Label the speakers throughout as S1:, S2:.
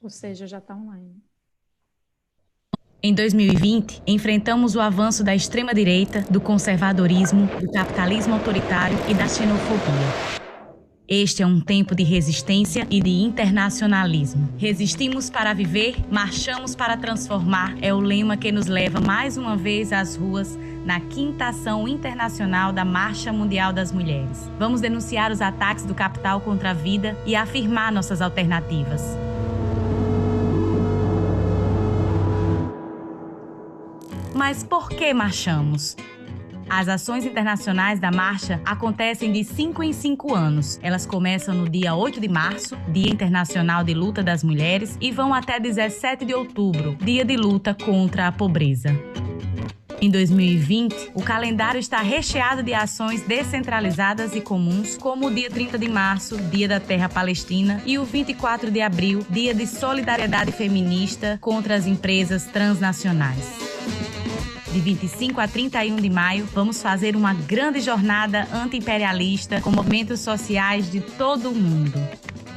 S1: Ou seja, já está online.
S2: Em 2020, enfrentamos o avanço da extrema-direita, do conservadorismo, do capitalismo autoritário e da xenofobia. Este é um tempo de resistência e de internacionalismo. Resistimos para viver, marchamos para transformar é o lema que nos leva mais uma vez às ruas na 5ª Ação Internacional da Marcha Mundial das Mulheres. Vamos denunciar os ataques do capital contra a vida e afirmar nossas alternativas. Mas por que marchamos? As ações internacionais da marcha acontecem de 5 em 5 anos. Elas começam no dia 8 de março, Dia Internacional de Luta das Mulheres, e vão até 17 de outubro, Dia de Luta contra a Pobreza. Em 2020, o calendário está recheado de ações descentralizadas e comuns, como o dia 30 de março, Dia da Terra Palestina, e o 24 de abril, Dia de Solidariedade Feminista contra as Empresas Transnacionais. De 25 a 31 de maio, vamos fazer uma grande jornada anti-imperialista com movimentos sociais de todo o mundo.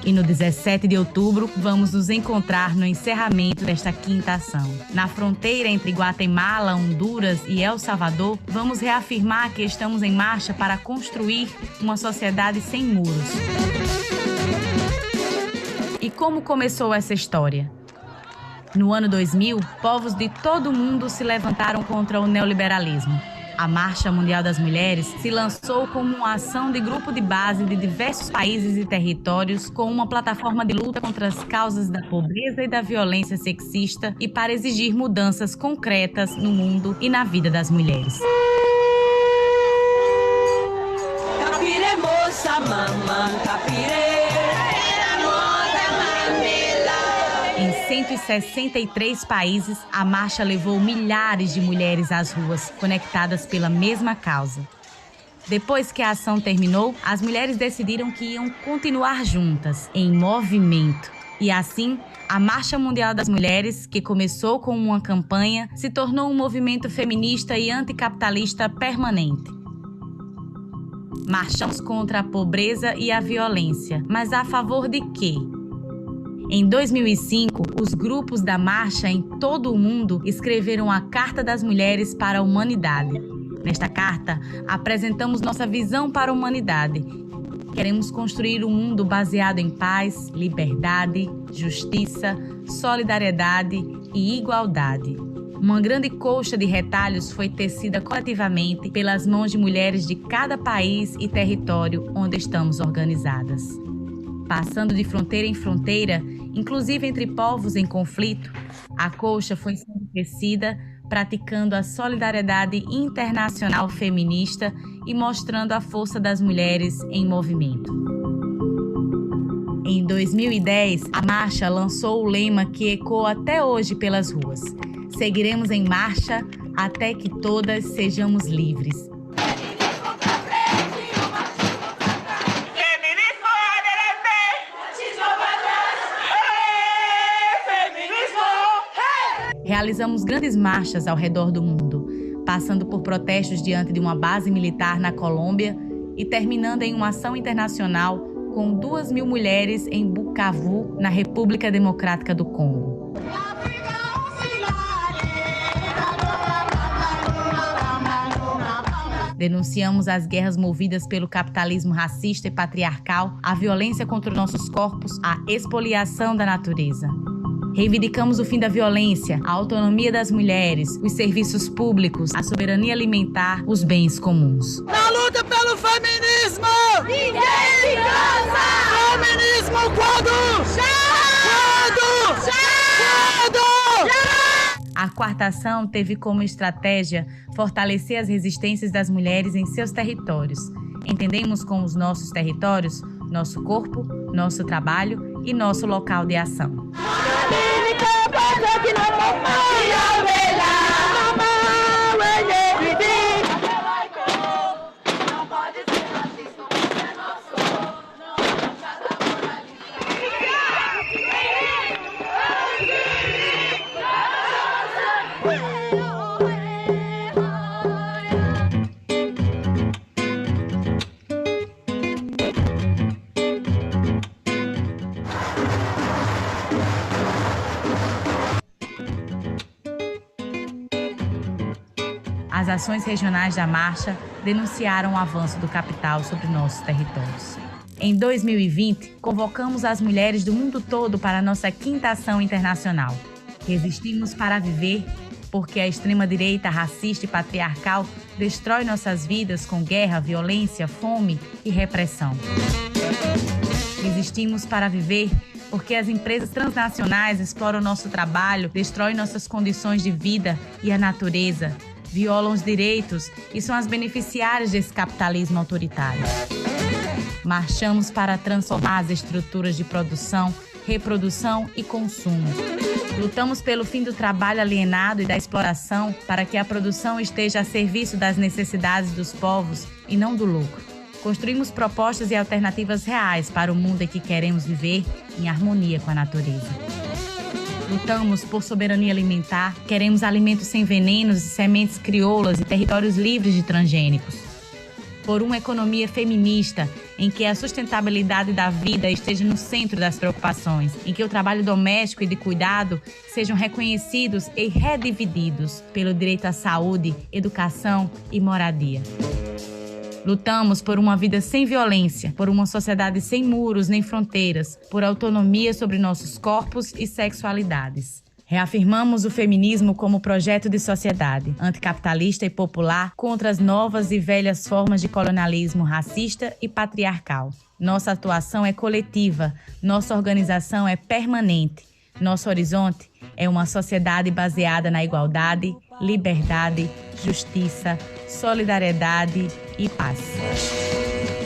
S2: E no 17 de outubro, vamos nos encontrar no encerramento desta 5ª ação. Na fronteira entre Guatemala, Honduras e El Salvador, vamos reafirmar que estamos em marcha para construir uma sociedade sem muros. E como começou essa história? No ano 2000, povos de todo o mundo se levantaram contra o neoliberalismo. A Marcha Mundial das Mulheres se lançou como uma ação de grupo de base de diversos países e territórios com uma plataforma de luta contra as causas da pobreza e da violência sexista e para exigir mudanças concretas no mundo e na vida das mulheres.
S3: Capire, moça, mamã, capire.
S2: Em 163 países, a marcha levou milhares de mulheres às ruas, conectadas pela mesma causa. Depois que a ação terminou, as mulheres decidiram que iam continuar juntas, em movimento. E assim, a Marcha Mundial das Mulheres, que começou como uma campanha, se tornou um movimento feminista e anticapitalista permanente. Marchamos contra a pobreza e a violência, mas a favor de quê? Em 2005, os grupos da marcha em todo o mundo escreveram a Carta das Mulheres para a Humanidade. Nesta carta, apresentamos nossa visão para a humanidade. Queremos construir um mundo baseado em paz, liberdade, justiça, solidariedade e igualdade. Uma grande colcha de retalhos foi tecida coletivamente pelas mãos de mulheres de cada país e território onde estamos organizadas. Passando de fronteira em fronteira, inclusive entre povos em conflito, a colcha foi sendo tecida, praticando a solidariedade internacional feminista e mostrando a força das mulheres em movimento. Em 2010, a marcha lançou o lema que ecoa até hoje pelas ruas: seguiremos em marcha até que todas sejamos livres. Realizamos grandes marchas ao redor do mundo, passando por protestos diante de uma base militar na Colômbia e terminando em uma ação internacional com 2.000 mulheres em Bukavu, na República Democrática do Congo. Denunciamos as guerras movidas pelo capitalismo racista e patriarcal, a violência contra nossos corpos, a expoliação da natureza. Reivindicamos o fim da violência, a autonomia das mulheres, os serviços públicos, a soberania alimentar, os bens comuns.
S3: Na luta pelo feminismo! Ninguém se cansa! Feminismo quando? Já! Quando?
S2: A 4ª ação teve como estratégia fortalecer as resistências das mulheres em seus territórios. Entendemos com os nossos territórios, nosso corpo, nosso trabalho e nosso local de ação. As ações regionais da marcha denunciaram o avanço do capital sobre nossos territórios. Em 2020, convocamos as mulheres do mundo todo para a nossa 5ª ação internacional. Resistimos para viver, porque a extrema-direita racista e patriarcal destrói nossas vidas com guerra, violência, fome e repressão. Resistimos para viver, porque as empresas transnacionais exploram nosso trabalho, destroem nossas condições de vida e a natureza, violam os direitos e são as beneficiárias desse capitalismo autoritário. Marchamos para transformar as estruturas de produção, reprodução e consumo. Lutamos pelo fim do trabalho alienado e da exploração para que a produção esteja a serviço das necessidades dos povos e não do lucro. Construímos propostas e alternativas reais para o mundo em que queremos viver em harmonia com a natureza. Lutamos por soberania alimentar, queremos alimentos sem venenos e sementes crioulas e territórios livres de transgênicos. Por uma economia feminista, em que a sustentabilidade da vida esteja no centro das preocupações, em que o trabalho doméstico e de cuidado sejam reconhecidos e redivididos pelo direito à saúde, educação e moradia. Lutamos por uma vida sem violência, por uma sociedade sem muros nem fronteiras, por autonomia sobre nossos corpos e sexualidades. Reafirmamos o feminismo como projeto de sociedade, anticapitalista e popular contra as novas e velhas formas de colonialismo racista e patriarcal. Nossa atuação é coletiva, nossa organização é permanente. Nosso horizonte é uma sociedade baseada na igualdade, liberdade, justiça, solidariedade e paz.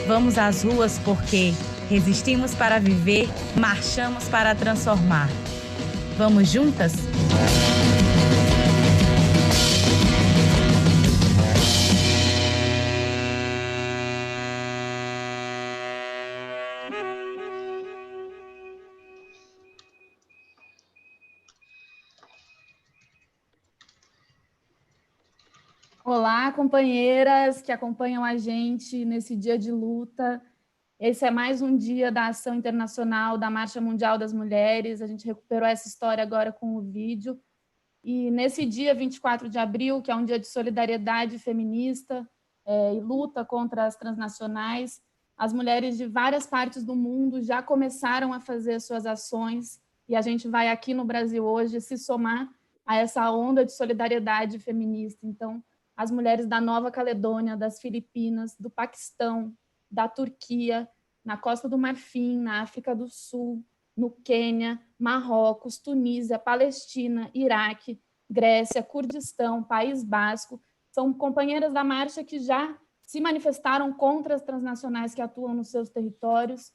S2: Vamos às ruas porque resistimos para viver, marchamos para transformar. Vamos juntas?
S1: Olá, companheiras que acompanham a gente nesse dia de luta. Esse é mais um dia da Ação Internacional da Marcha Mundial das Mulheres. A gente recuperou essa história agora com o vídeo. E nesse dia 24 de abril, que é um dia de solidariedade feminista e luta contra as transnacionais, as mulheres de várias partes do mundo já começaram a fazer suas ações e a gente vai aqui no Brasil hoje se somar a essa onda de solidariedade feminista. Então, as mulheres da Nova Caledônia, das Filipinas, do Paquistão, da Turquia, na Costa do Marfim, na África do Sul, no Quênia, Marrocos, Tunísia, Palestina, Iraque, Grécia, Kurdistão, País Basco, são companheiras da marcha que já se manifestaram contra as transnacionais que atuam nos seus territórios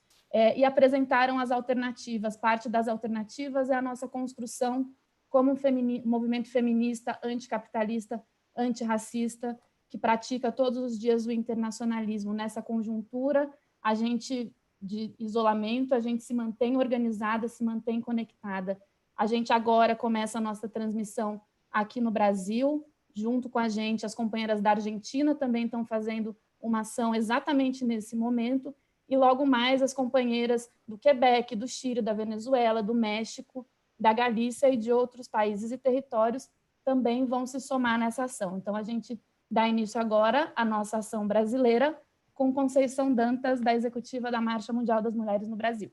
S1: e apresentaram as alternativas. Parte das alternativas é a nossa construção como um movimento feminista, anticapitalista, antirracista, que pratica todos os dias o internacionalismo. Nessa conjuntura, a gente, de isolamento, a gente se mantém organizada, se mantém conectada. A gente agora começa a nossa transmissão aqui no Brasil, junto com a gente, as companheiras da Argentina também estão fazendo uma ação exatamente nesse momento, e logo mais as companheiras do Quebec, do Chile, da Venezuela, do México, da Galícia e de outros países e territórios também vão se somar nessa ação. Então, a gente dá início agora à nossa ação brasileira com Conceição Dantas, da Executiva da Marcha Mundial das Mulheres no Brasil.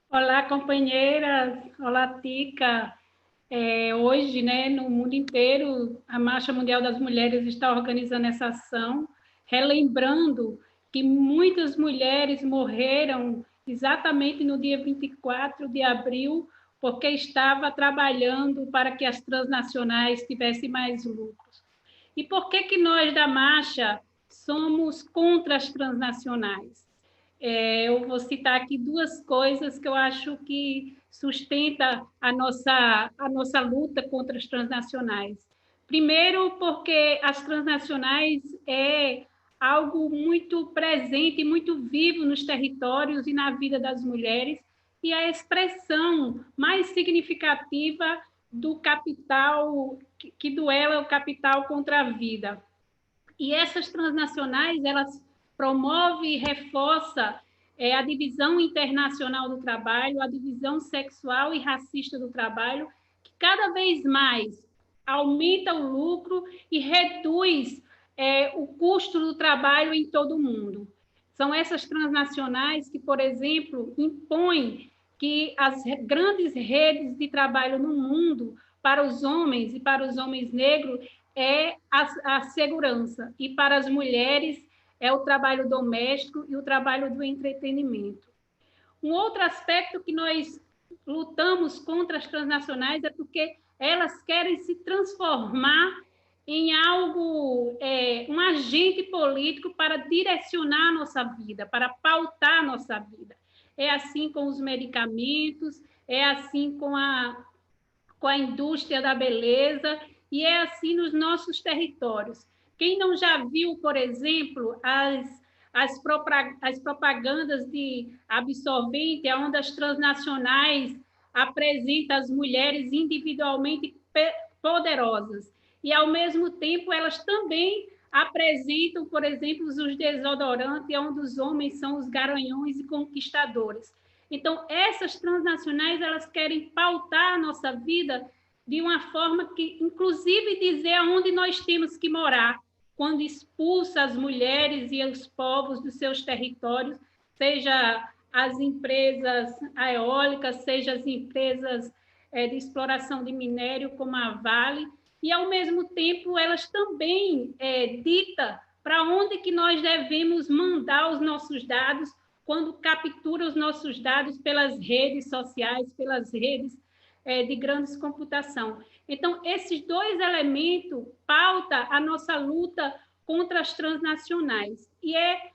S4: Olá, companheiras. Olá, Tica. Hoje, no mundo inteiro, a Marcha Mundial das Mulheres está organizando essa ação, relembrando que muitas mulheres morreram exatamente no dia 24 de abril, porque estava trabalhando para que as transnacionais tivessem mais lucros. E por que nós da Marcha somos contra as transnacionais? Eu vou citar aqui duas coisas que eu acho que sustenta a nossa luta contra as transnacionais. Primeiro, porque as transnacionais é algo muito presente e muito vivo nos territórios e na vida das mulheres, e a expressão mais significativa do capital, que duela o capital contra a vida. E essas transnacionais, elas promovem e reforçam a divisão internacional do trabalho, a divisão sexual e racista do trabalho, que cada vez mais aumenta o lucro e reduz o custo do trabalho em todo o mundo. São essas transnacionais que, por exemplo, impõem que as grandes redes de trabalho no mundo para os homens e para os homens negros é a segurança, e para as mulheres é o trabalho doméstico e o trabalho do entretenimento. Um outro aspecto que nós lutamos contra as transnacionais é porque elas querem se transformar em algo, um agente político para direcionar a nossa vida, para pautar a nossa vida. É assim com os medicamentos, é assim com a indústria da beleza, e é assim nos nossos territórios. Quem não já viu, por exemplo, as propagandas de absorvente, onde as transnacionais apresentam as mulheres individualmente poderosas, e, ao mesmo tempo, elas também apresentam, por exemplo, os desodorantes, onde os homens são os garanhões e conquistadores. Então, essas transnacionais, elas querem pautar a nossa vida de uma forma que, inclusive, dizer aonde nós temos que morar, quando expulsa as mulheres e os povos dos seus territórios, seja as empresas eólicas, seja as empresas de exploração de minério, como a Vale, e, ao mesmo tempo, elas também ditam para onde que nós devemos mandar os nossos dados quando captura os nossos dados pelas redes sociais, pelas redes de grandes computação. Então, esses dois elementos pautam a nossa luta contra as transnacionais. E é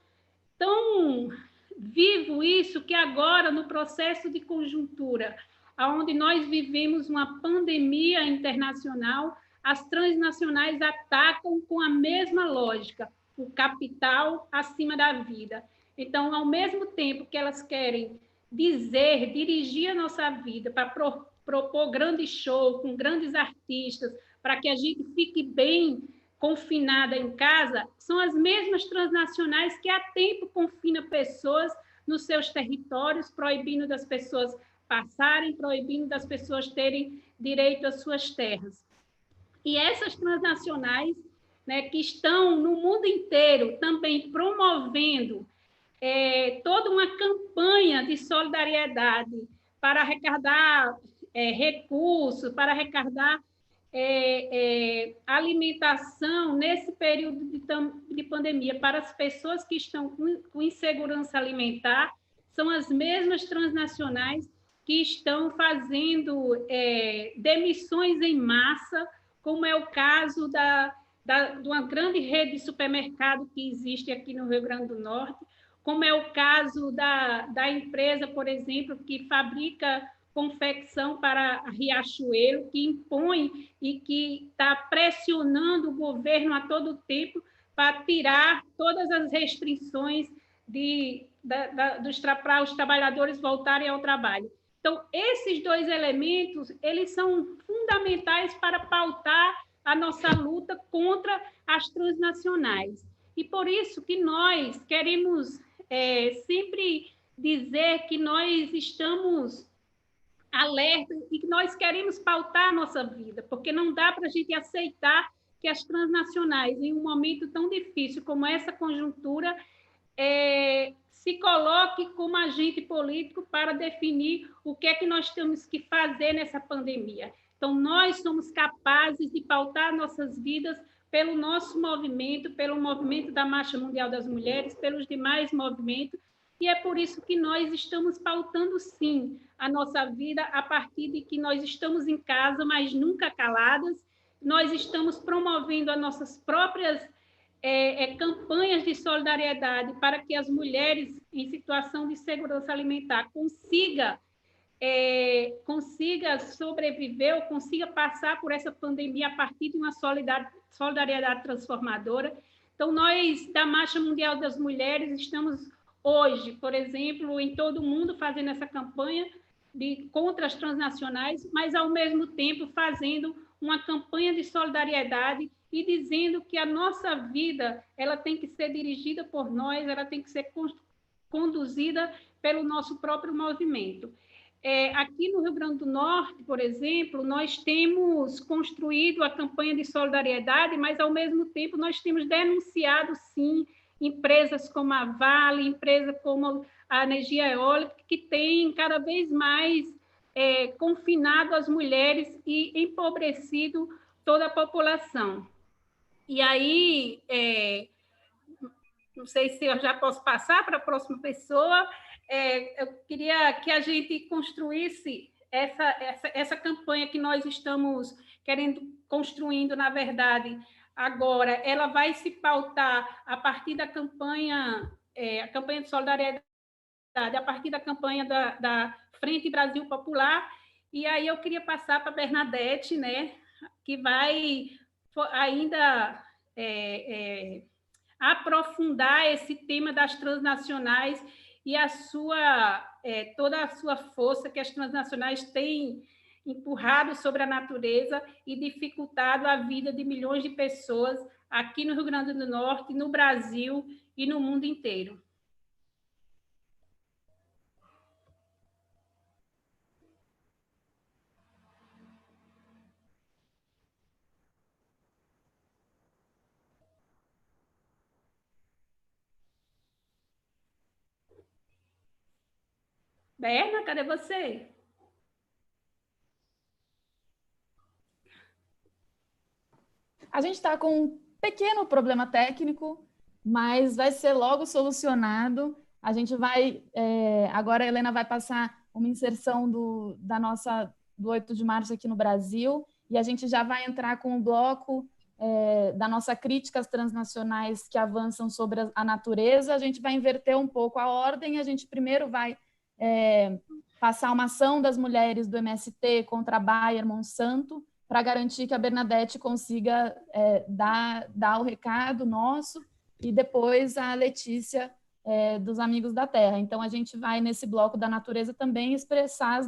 S4: tão vivo isso que agora, no processo de conjuntura, onde nós vivemos uma pandemia internacional, as transnacionais atacam com a mesma lógica, o capital acima da vida. Então, ao mesmo tempo que elas querem dirigir a nossa vida para propor grandes shows com grandes artistas, para que a gente fique bem confinada em casa, são as mesmas transnacionais que há tempo confinam pessoas nos seus territórios, proibindo das pessoas passarem, proibindo das pessoas terem direito às suas terras. E essas transnacionais, né, que estão no mundo inteiro também promovendo toda uma campanha de solidariedade para arrecadar recursos, para arrecadar alimentação nesse período de pandemia para as pessoas que estão com insegurança alimentar, são as mesmas transnacionais que estão fazendo demissões em massa, como é o caso de uma grande rede de supermercado que existe aqui no Rio Grande do Norte, como é o caso da empresa, por exemplo, que fabrica confecção para a Riachuelo, que impõe e que está pressionando o governo a todo tempo para tirar todas as restrições para os trabalhadores voltarem ao trabalho. Então, esses dois elementos, eles são fundamentais para pautar a nossa luta contra as transnacionais. E por isso que nós queremos sempre dizer que nós estamos alertas e que nós queremos pautar a nossa vida, porque não dá para a gente aceitar que as transnacionais, em um momento tão difícil como essa conjuntura, se coloque como agente político para definir o que é que nós temos que fazer nessa pandemia. Então, nós somos capazes de pautar nossas vidas pelo nosso movimento, pelo movimento da Marcha Mundial das Mulheres, pelos demais movimentos, e é por isso que nós estamos pautando, sim, a nossa vida a partir de que nós estamos em casa, mas nunca caladas, nós estamos promovendo as nossas próprias campanhas de solidariedade para que as mulheres em situação de segurança alimentar consiga sobreviver ou consiga passar por essa pandemia a partir de uma solidariedade transformadora. Então, nós, da Marcha Mundial das Mulheres, estamos hoje, por exemplo, em todo o mundo fazendo essa campanha contra as transnacionais, mas, ao mesmo tempo, fazendo uma campanha de solidariedade e dizendo que a nossa vida ela tem que ser dirigida por nós, ela tem que ser conduzida pelo nosso próprio movimento. Aqui no Rio Grande do Norte, por exemplo, nós temos construído a campanha de solidariedade, mas, ao mesmo tempo, nós temos denunciado, sim, empresas como a Vale, empresas como a energia eólica, que têm cada vez mais confinado as mulheres e empobrecido toda a população. E aí, não sei se eu já posso passar para a próxima pessoa. Eu queria que a gente construísse essa campanha que nós estamos construindo, na verdade, agora. Ela vai se pautar a partir da campanha, a campanha de solidariedade, a partir da campanha da Frente Brasil Popular. E aí eu queria passar para a Bernadette, né, que vai ainda aprofundar esse tema das transnacionais e toda a sua força que as transnacionais têm empurrado sobre a natureza e dificultado a vida de milhões de pessoas aqui no Rio Grande do Norte, no Brasil e no mundo inteiro. Berna, cadê você?
S1: A gente está com um pequeno problema técnico, mas vai ser logo solucionado. A gente vai... agora a Helena vai passar uma inserção do 8 de março aqui no Brasil, e a gente já vai entrar com o bloco da nossa crítica às transnacionais que avançam sobre a natureza. A gente vai inverter um pouco a ordem. A gente primeiro vai passar uma ação das mulheres do MST contra a Bayer Monsanto, para garantir que a Bernadette consiga dar o recado nosso, e depois a Letícia dos Amigos da Terra. Então, a gente vai, nesse bloco da natureza, também expressar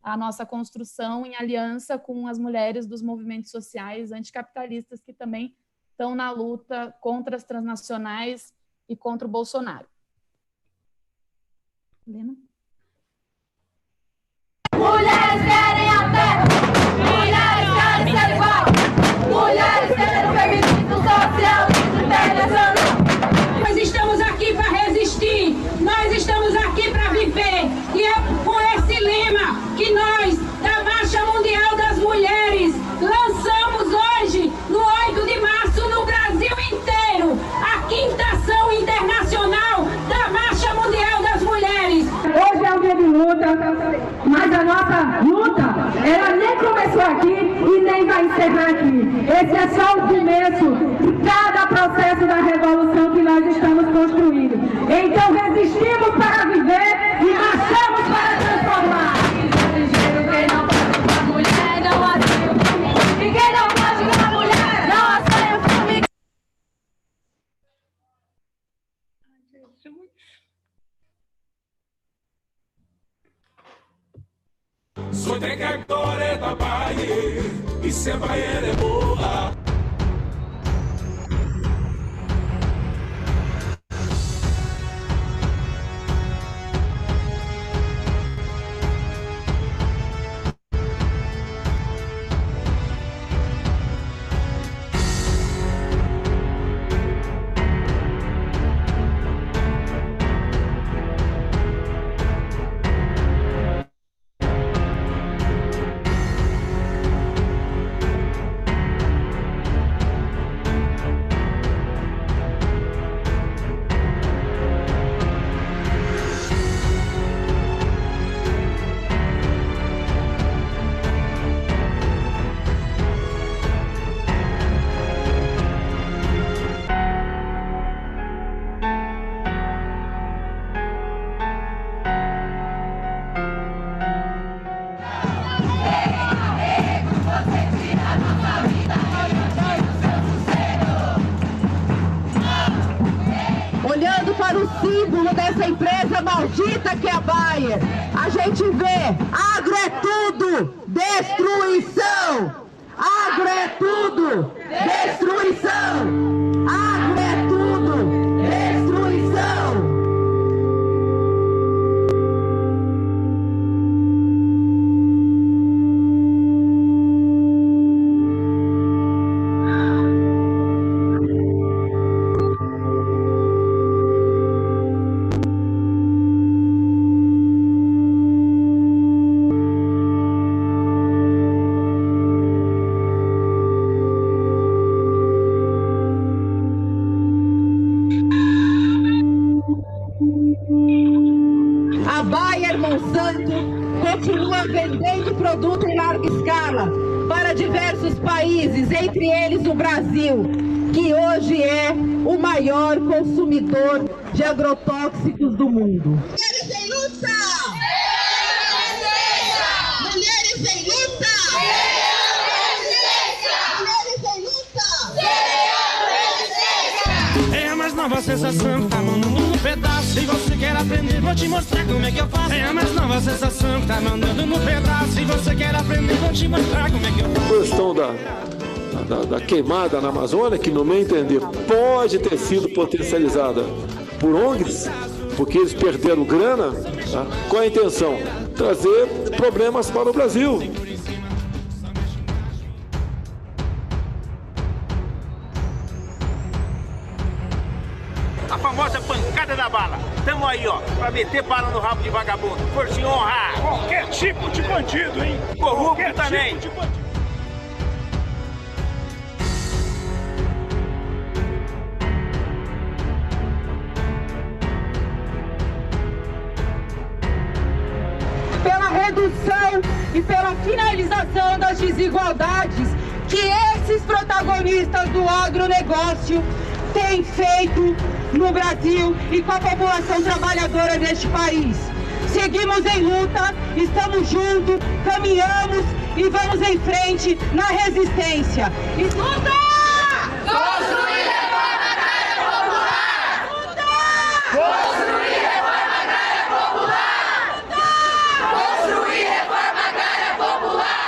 S1: a nossa construção em aliança com as mulheres dos movimentos sociais anticapitalistas que também estão na luta contra as transnacionais e contra o Bolsonaro. Helena?
S3: Mulheres querem a terra, mulheres querem ser igual, mulheres querem o feminismo social e internacional. Nós estamos aqui para resistir, nós estamos aqui para viver, e é com esse lema que nós, da Marcha Mundial das Mulheres, lançamos hoje, no 8 de março, no Brasil inteiro, a 5ª ação internacional da Marcha Mundial das Mulheres.
S5: Hoje é um dia de luta, mas a nossa luta, ela nem começou aqui e nem vai encerrar aqui. Esse é só o começo de cada processo da revolução que nós estamos construindo. Então resistimos para viver e marchamos para transformar. Ninguém não pode com a mulher, não aceita o filme.
S6: Soy de cantores da Bahia e se vai é boa.
S5: Olhando para o símbolo dessa empresa maldita que é a Bayer, a gente vê: agro é tudo, destruição! Agro é tudo, destruição! Agro é tudo, destruição! produto em larga escala para diversos países, entre eles o Brasil, que hoje é o maior consumidor de agrotóxicos do mundo.
S3: Mulheres em luta! Mulheres em luta! Mulheres em luta!
S7: É a mais nova sensação que tá mandando no pedaço. Se você quer aprender, vou te mostrar como é que eu faço. É a mais nova sensação que tá mandando no pedaço. Se você quer aprender, vou te mostrar como é que eu faço.
S8: A questão da queimada na Amazônia, que no meu entender pode ter sido potencializada por ONGs, porque eles perderam grana, tá? Qual a intenção? Trazer problemas para o Brasil.
S9: A famosa pancada da bala. Tamo aí, ó, pra meter bala no rabo de vagabundo. Por se honrar.
S7: Qualquer tipo de bandido, hein?
S9: Corrupto também.
S7: Tipo de bandido.
S5: Pela redução e pela finalização das desigualdades que esses protagonistas do agronegócio têm feito no Brasil e com a população trabalhadora deste país. Seguimos em luta, estamos juntos, caminhamos e vamos em frente na resistência. Luta!
S3: Construir reforma agrária popular! Luta! Construir reforma agrária popular! Luta! Construir reforma agrária popular!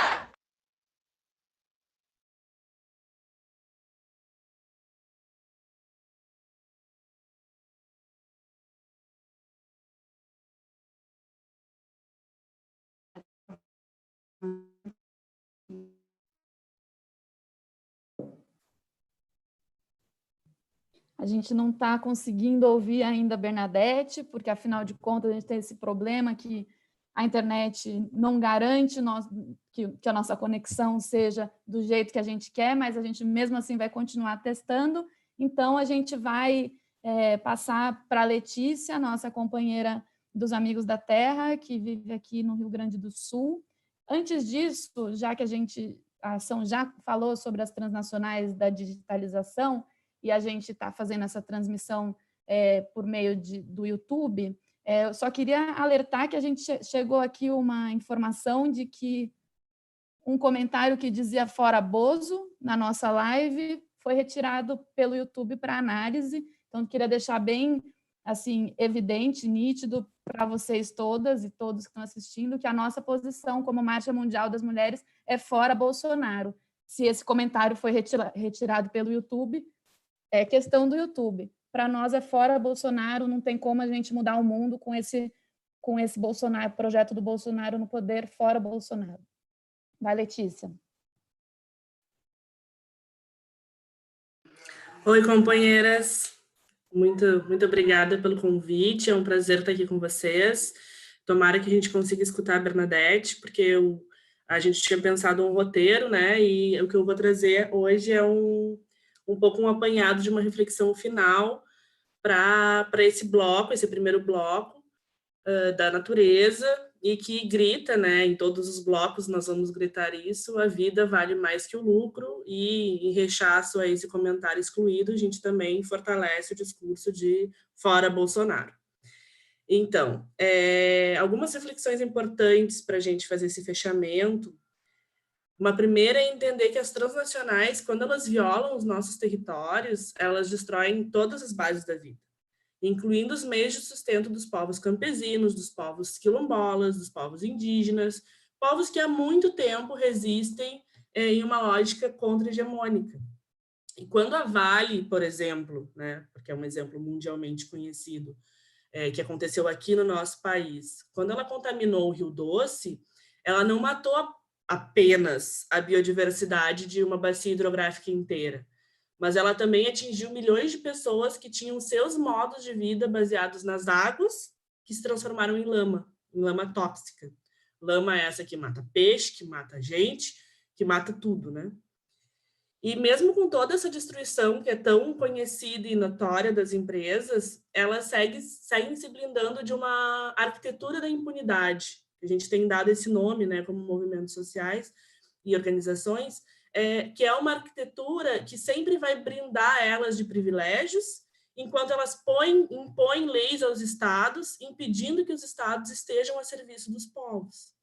S1: A gente não está conseguindo ouvir ainda a Bernadette, porque, afinal de contas, a gente tem esse problema que a internet não garante que a nossa conexão seja do jeito que a gente quer, mas a gente, mesmo assim, vai continuar testando. Então, a gente vai passar para a Letícia, nossa companheira dos Amigos da Terra, que vive aqui no Rio Grande do Sul. Antes disso, já que a ação já falou sobre as transnacionais da digitalização, e a gente está fazendo essa transmissão por meio do YouTube, eu só queria alertar que a gente chegou aqui uma informação de que um comentário que dizia fora Bozo na nossa live foi retirado pelo YouTube para análise. Então, queria deixar bem assim, evidente, nítido para vocês todas e todos que estão assistindo que a nossa posição como Marcha Mundial das Mulheres é fora Bolsonaro. Se esse comentário foi retirado pelo YouTube, é questão do YouTube. Para nós é fora Bolsonaro, não tem como a gente mudar o mundo com esse Bolsonaro, projeto do Bolsonaro no poder, fora Bolsonaro. Vai, Letícia.
S10: Oi, companheiras. Muito obrigada pelo convite, é um prazer estar aqui com vocês. Tomara que a gente consiga escutar a Bernadette, porque a gente tinha pensado um roteiro, né? E o que eu vou trazer hoje é um pouco um apanhado de uma reflexão final para esse bloco, esse primeiro bloco da natureza, e que grita, né, em todos os blocos nós vamos gritar isso: a vida vale mais que o lucro, e em rechaço a esse comentário excluído, a gente também fortalece o discurso de fora Bolsonaro. Então, algumas reflexões importantes para a gente fazer esse fechamento. Uma primeira é entender que as transnacionais, quando elas violam os nossos territórios, elas destroem todas as bases da vida, incluindo os meios de sustento dos povos campesinos, dos povos quilombolas, dos povos indígenas, povos que há muito tempo resistem em uma lógica contra-hegemônica. E quando a Vale, por exemplo, né, porque é um exemplo mundialmente conhecido, que aconteceu aqui no nosso país, quando ela contaminou o Rio Doce, ela não matou apenas a biodiversidade de uma bacia hidrográfica inteira, mas ela também atingiu milhões de pessoas que tinham seus modos de vida baseados nas águas, que se transformaram em lama tóxica. Lama essa que mata peixe, que mata gente, que mata tudo, né? E mesmo com toda essa destruição que é tão conhecida e notória das empresas, elas seguem se blindando de uma arquitetura da impunidade, a gente tem dado esse nome, né, como movimentos sociais e organizações, que é uma arquitetura que sempre vai brindar elas de privilégios, enquanto elas impõem leis aos estados, impedindo que os estados estejam a serviço dos povos.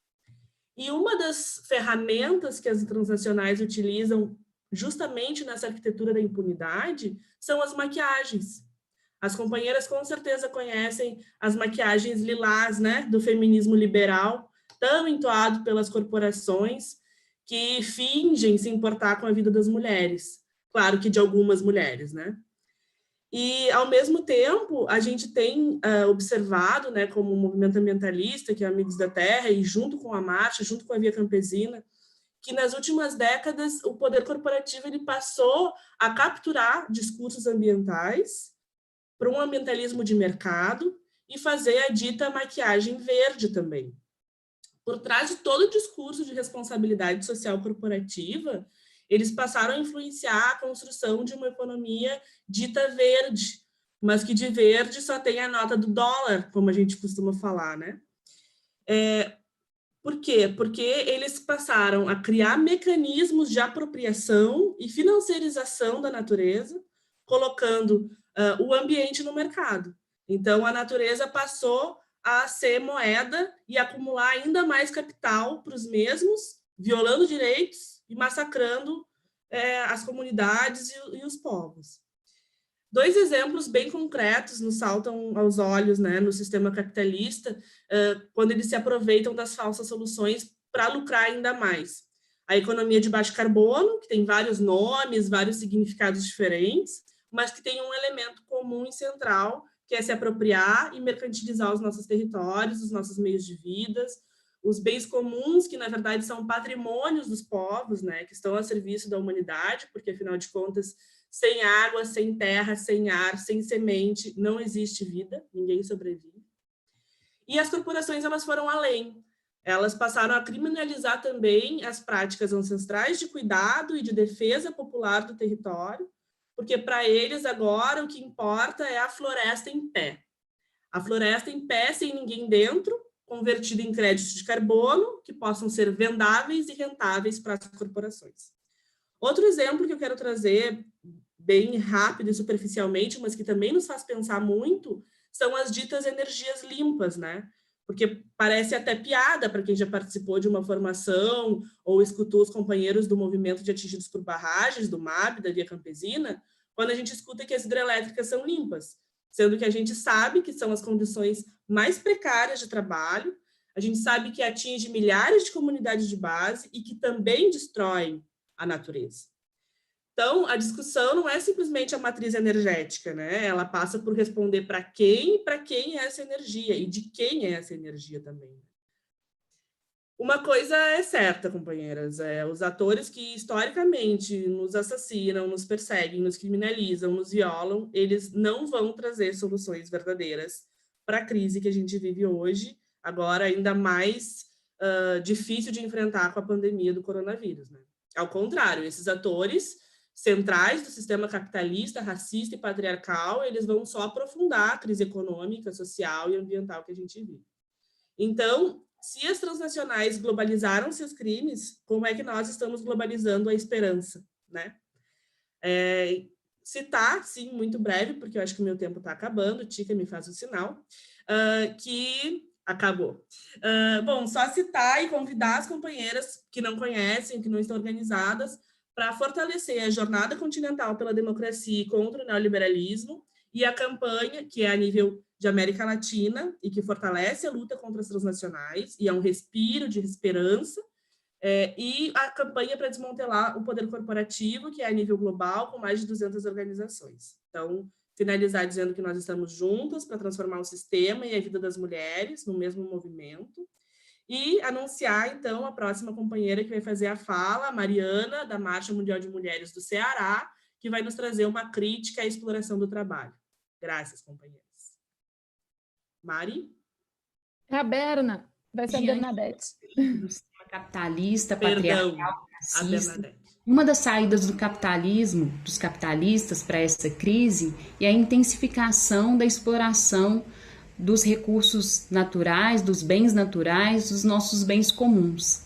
S10: E uma das ferramentas que as transnacionais utilizam justamente nessa arquitetura da impunidade são as maquiagens. As companheiras com certeza conhecem as maquiagens lilás, né, do feminismo liberal, tão entoado pelas corporações que fingem se importar com a vida das mulheres. Claro que de algumas mulheres, né? E, ao mesmo tempo, a gente tem observado, né, como um movimento ambientalista, que é Amigos da Terra, e junto com a Marcha, junto com a Via Campesina, que nas últimas décadas o poder corporativo ele passou a capturar discursos ambientais para um ambientalismo de mercado e fazer a dita maquiagem verde também. Por trás de todo o discurso de responsabilidade social corporativa, eles passaram a influenciar a construção de uma economia dita verde, mas que de verde só tem a nota do dólar, como a gente costuma falar, né? Por quê? Porque eles passaram a criar mecanismos de apropriação e financiarização da natureza, colocando o ambiente no mercado. Então, a natureza passou a ser moeda e acumular ainda mais capital para os mesmos, violando direitos e massacrando as comunidades e os povos. 2 exemplos bem concretos nos saltam aos olhos, né, no sistema capitalista, quando eles se aproveitam das falsas soluções para lucrar ainda mais. A economia de baixo carbono, que tem vários nomes, vários significados diferentes, mas que tem um elemento comum e central, que é se apropriar e mercantilizar os nossos territórios, os nossos meios de vida, os bens comuns, que na verdade são patrimônios dos povos, né, que estão a serviço da humanidade, porque afinal de contas, sem água, sem terra, sem ar, sem semente, não existe vida, ninguém sobrevive. E as corporações, elas foram além. Elas passaram a criminalizar também as práticas ancestrais de cuidado e de defesa popular do território, porque para eles agora o que importa é a floresta em pé. A floresta em pé, sem ninguém dentro, convertida em créditos de carbono, que possam ser vendáveis e rentáveis para as corporações. Outro exemplo que eu quero trazer, bem rápido e superficialmente, mas que também nos faz pensar muito, são as ditas energias limpas, né? Porque parece até piada para quem já participou de uma formação ou escutou os companheiros do movimento de atingidos por barragens, do MAB, da Via Campesina, quando a gente escuta que as hidrelétricas são limpas, sendo que a gente sabe que são as condições mais precárias de trabalho, a gente sabe que atinge milhares de comunidades de base e que também destroem a natureza. Então, a discussão não é simplesmente a matriz energética, né? Ela passa por responder para quem é essa energia e de quem é essa energia também. Uma coisa é certa, companheiras, os atores que historicamente nos assassinam, nos perseguem, nos criminalizam, nos violam, eles não vão trazer soluções verdadeiras para a crise que a gente vive hoje, agora ainda mais difícil de enfrentar com a pandemia do coronavírus, né? Ao contrário, esses atores centrais do sistema capitalista, racista e patriarcal, eles vão só aprofundar a crise econômica, social e ambiental que a gente vive. Então, se as transnacionais globalizaram seus crimes, como é que nós estamos globalizando a esperança, né? Citar, sim, muito breve, porque eu acho que o meu tempo está acabando, Tica me faz o sinal, que acabou. Bom, só citar e convidar as companheiras que não conhecem, que não estão organizadas, para fortalecer a Jornada Continental pela Democracia e contra o Neoliberalismo e a campanha, que é a nível de América Latina e que fortalece a luta contra as transnacionais e é um respiro de esperança, e a campanha para desmantelar o poder corporativo, que é a nível global, com mais de 200 organizações. Então, finalizar dizendo que nós estamos juntas para transformar o sistema e a vida das mulheres no mesmo movimento, e anunciar, então, a próxima companheira que vai fazer a fala, a Mariana, da Marcha Mundial de Mulheres do Ceará, que vai nos trazer uma crítica à exploração do trabalho. Graças, companheiras. Mari?
S1: É a Berna, vai ser a Bernadette.
S11: Do sistema capitalista, patriarcal, racista.
S10: A Bernadette.
S11: Uma das saídas do capitalismo, dos capitalistas para essa crise, é a intensificação da exploração dos recursos naturais, dos bens naturais, dos nossos bens comuns.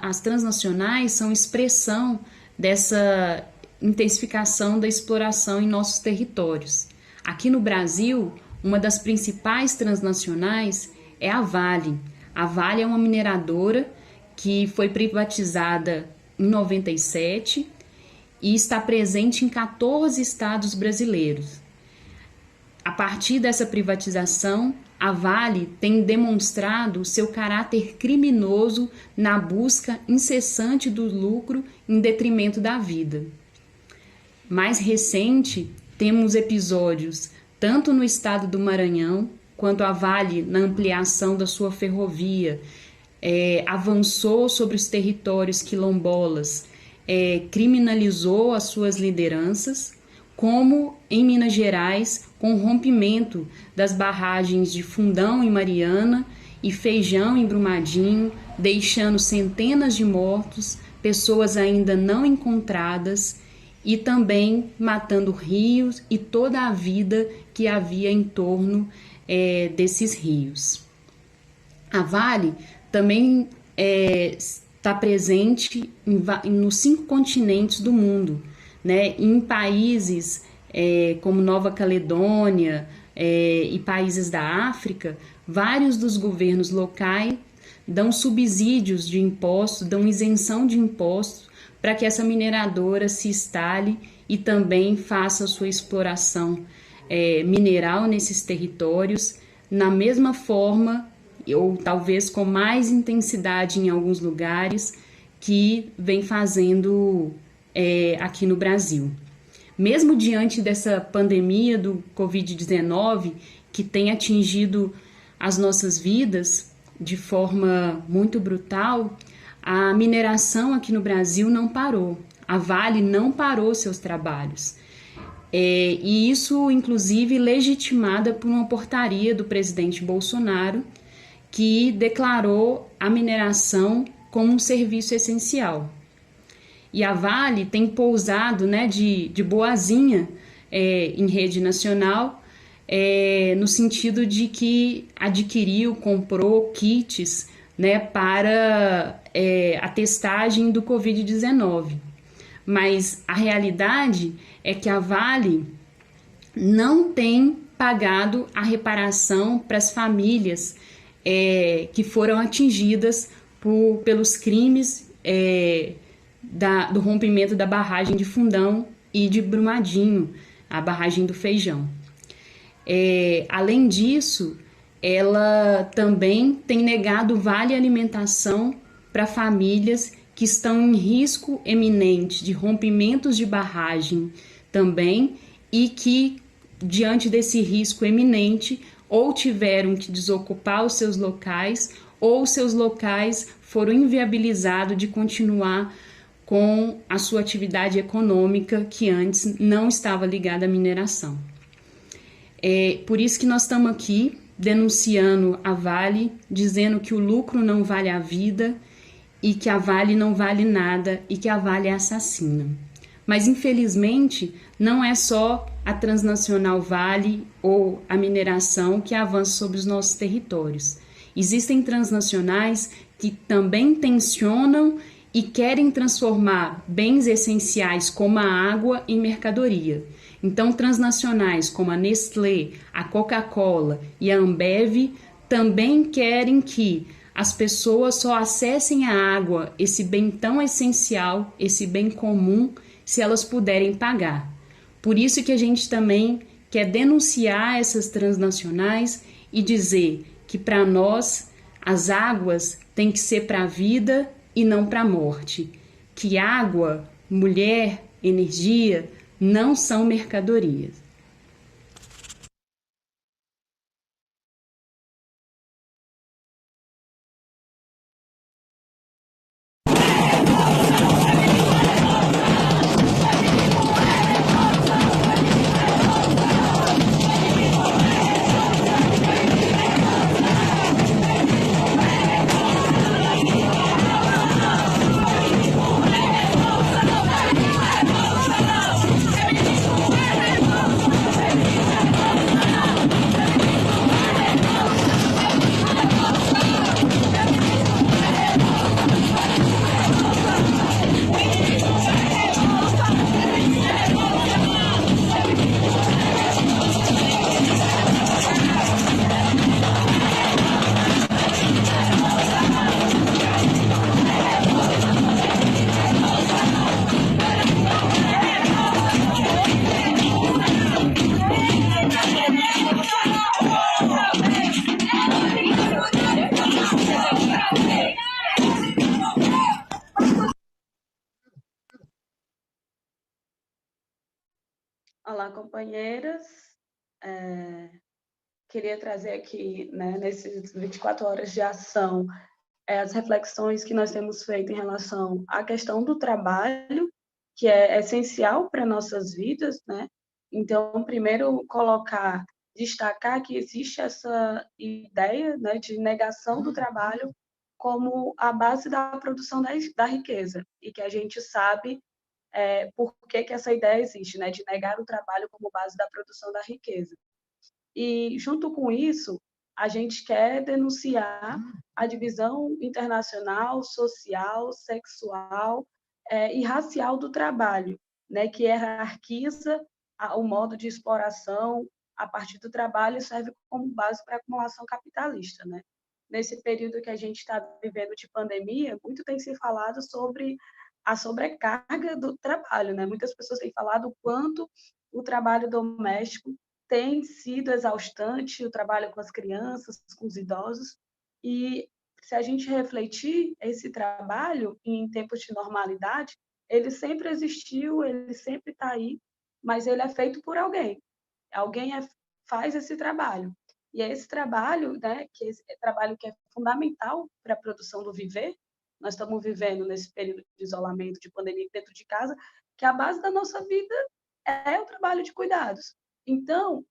S11: As transnacionais são expressão dessa intensificação da exploração em nossos territórios. Aqui no Brasil, uma das principais transnacionais é a Vale. A Vale é uma mineradora que foi privatizada em 97 e está presente em 14 estados brasileiros. A partir dessa privatização, a Vale tem demonstrado seu caráter criminoso na busca incessante do lucro em detrimento da vida. Mais recente, temos episódios tanto no estado do Maranhão, quanto a Vale, na ampliação da sua ferrovia, avançou sobre os territórios quilombolas, criminalizou as suas lideranças, como em Minas Gerais, com o rompimento das barragens de Fundão em Mariana e Feijão em Brumadinho, deixando centenas de mortos, pessoas ainda não encontradas e também matando rios e toda a vida que havia em torno desses rios. A Vale também está presente nos 5 continentes do mundo, né, em países como Nova Caledônia e países da África. Vários dos governos locais dão subsídios de impostos, dão isenção de impostos para que essa mineradora se instale e também faça a sua exploração mineral nesses territórios, na mesma forma, ou talvez com mais intensidade em alguns lugares, que vem fazendo aqui no Brasil. Mesmo diante dessa pandemia do Covid-19, que tem atingido as nossas vidas de forma muito brutal, a mineração aqui no Brasil não parou. A Vale não parou seus trabalhos. E isso, inclusive, legitimada por uma portaria do presidente Bolsonaro, que declarou a mineração como um serviço essencial. E a Vale tem pousado, né, de boazinha em rede nacional, no sentido de que adquiriu, comprou kits, né, para a testagem do Covid-19. Mas a realidade é que a Vale não tem pagado a reparação para as famílias que foram atingidas pelos crimes do rompimento da barragem de Fundão e de Brumadinho, a barragem do Feijão. Além disso, ela também tem negado vale alimentação para famílias que estão em risco eminente de rompimentos de barragem também e que, diante desse risco eminente, ou tiveram que desocupar os seus locais ou seus locais foram inviabilizados de continuar com a sua atividade econômica que antes não estava ligada à mineração. Por isso que nós estamos aqui denunciando a Vale, dizendo que o lucro não vale a vida e que a Vale não vale nada e que a Vale é assassina. Mas, infelizmente, não é só a transnacional Vale ou a mineração que avança sobre os nossos territórios. Existem transnacionais que também tensionam e querem transformar bens essenciais como a água em mercadoria. Então, transnacionais como a Nestlé, a Coca-Cola e a Ambev também querem que as pessoas só acessem a água, esse bem tão essencial, esse bem comum, se elas puderem pagar. Por isso que a gente também quer denunciar essas transnacionais e dizer que para nós as águas têm que ser para a vida e não para a morte. Que água, mulher, energia não são mercadorias.
S12: Olá, companheiras. Queria trazer aqui, né, nesses 24 horas de ação, as reflexões que nós temos feito em relação à questão do trabalho, que é essencial para nossas vidas, né? Então, primeiro, destacar que existe essa ideia, né, de negação do trabalho como a base da produção da riqueza, e que a gente sabe por que essa ideia existe, né, de negar o trabalho como base da produção da riqueza. E, junto com isso, a gente quer denunciar a divisão internacional, social, sexual e racial do trabalho, né, que hierarquiza o modo de exploração a partir do trabalho e serve como base para a acumulação capitalista, né? Nesse período que a gente está vivendo de pandemia, muito tem se falado sobre a sobrecarga do trabalho, né? Muitas pessoas têm falado o quanto o trabalho doméstico tem sido exaustante, o trabalho com as crianças, com os idosos, e se a gente refletir, esse trabalho em tempos de normalidade, ele sempre existiu, ele sempre está aí, mas ele é feito por alguém. Alguém faz esse trabalho. E é esse trabalho, né, esse trabalho que é fundamental para a produção do viver. Nós estamos vivendo nesse período de isolamento, de pandemia dentro de casa, que a base da nossa vida é o trabalho de cuidados. Então,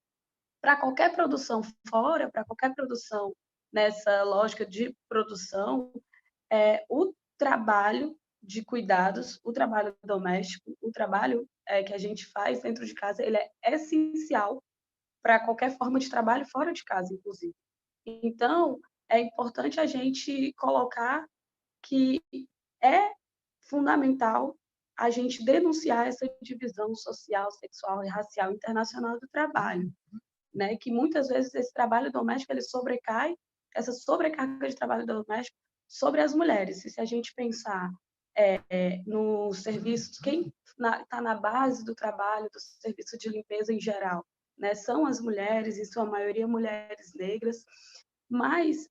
S12: para qualquer produção fora, para qualquer produção nessa lógica de produção, o trabalho de cuidados, o trabalho doméstico, o trabalho que a gente faz dentro de casa, ele é essencial para qualquer forma de trabalho fora de casa, inclusive. Então, é importante a gente colocar que é fundamental a gente denunciar essa divisão social, sexual e racial internacional do trabalho, né? Que muitas vezes esse trabalho doméstico ele sobrecai, essa sobrecarga de trabalho doméstico sobre as mulheres. E se a gente pensar nos serviços, quem está na base do trabalho do serviço de limpeza em geral, né? São as mulheres, em sua maioria mulheres negras, mas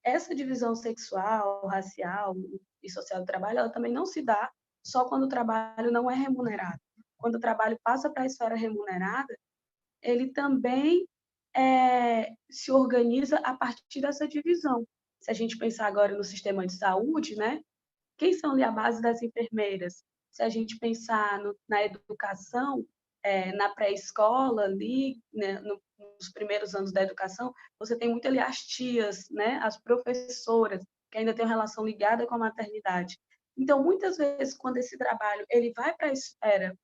S12: essa divisão sexual, racial e social do trabalho, ela também não se dá só quando o trabalho não é remunerado. Quando o trabalho passa para a esfera remunerada, ele também se organiza a partir dessa divisão. Se a gente pensar agora no sistema de saúde, né? Quem são ali a base das enfermeiras? Se a gente pensar na educação, na pré-escola, ali, né, nos primeiros anos da educação, você tem muito ali as tias, né, as professoras, que ainda tem uma relação ligada com a maternidade. Então, muitas vezes, quando esse trabalho ele vai para a esfera,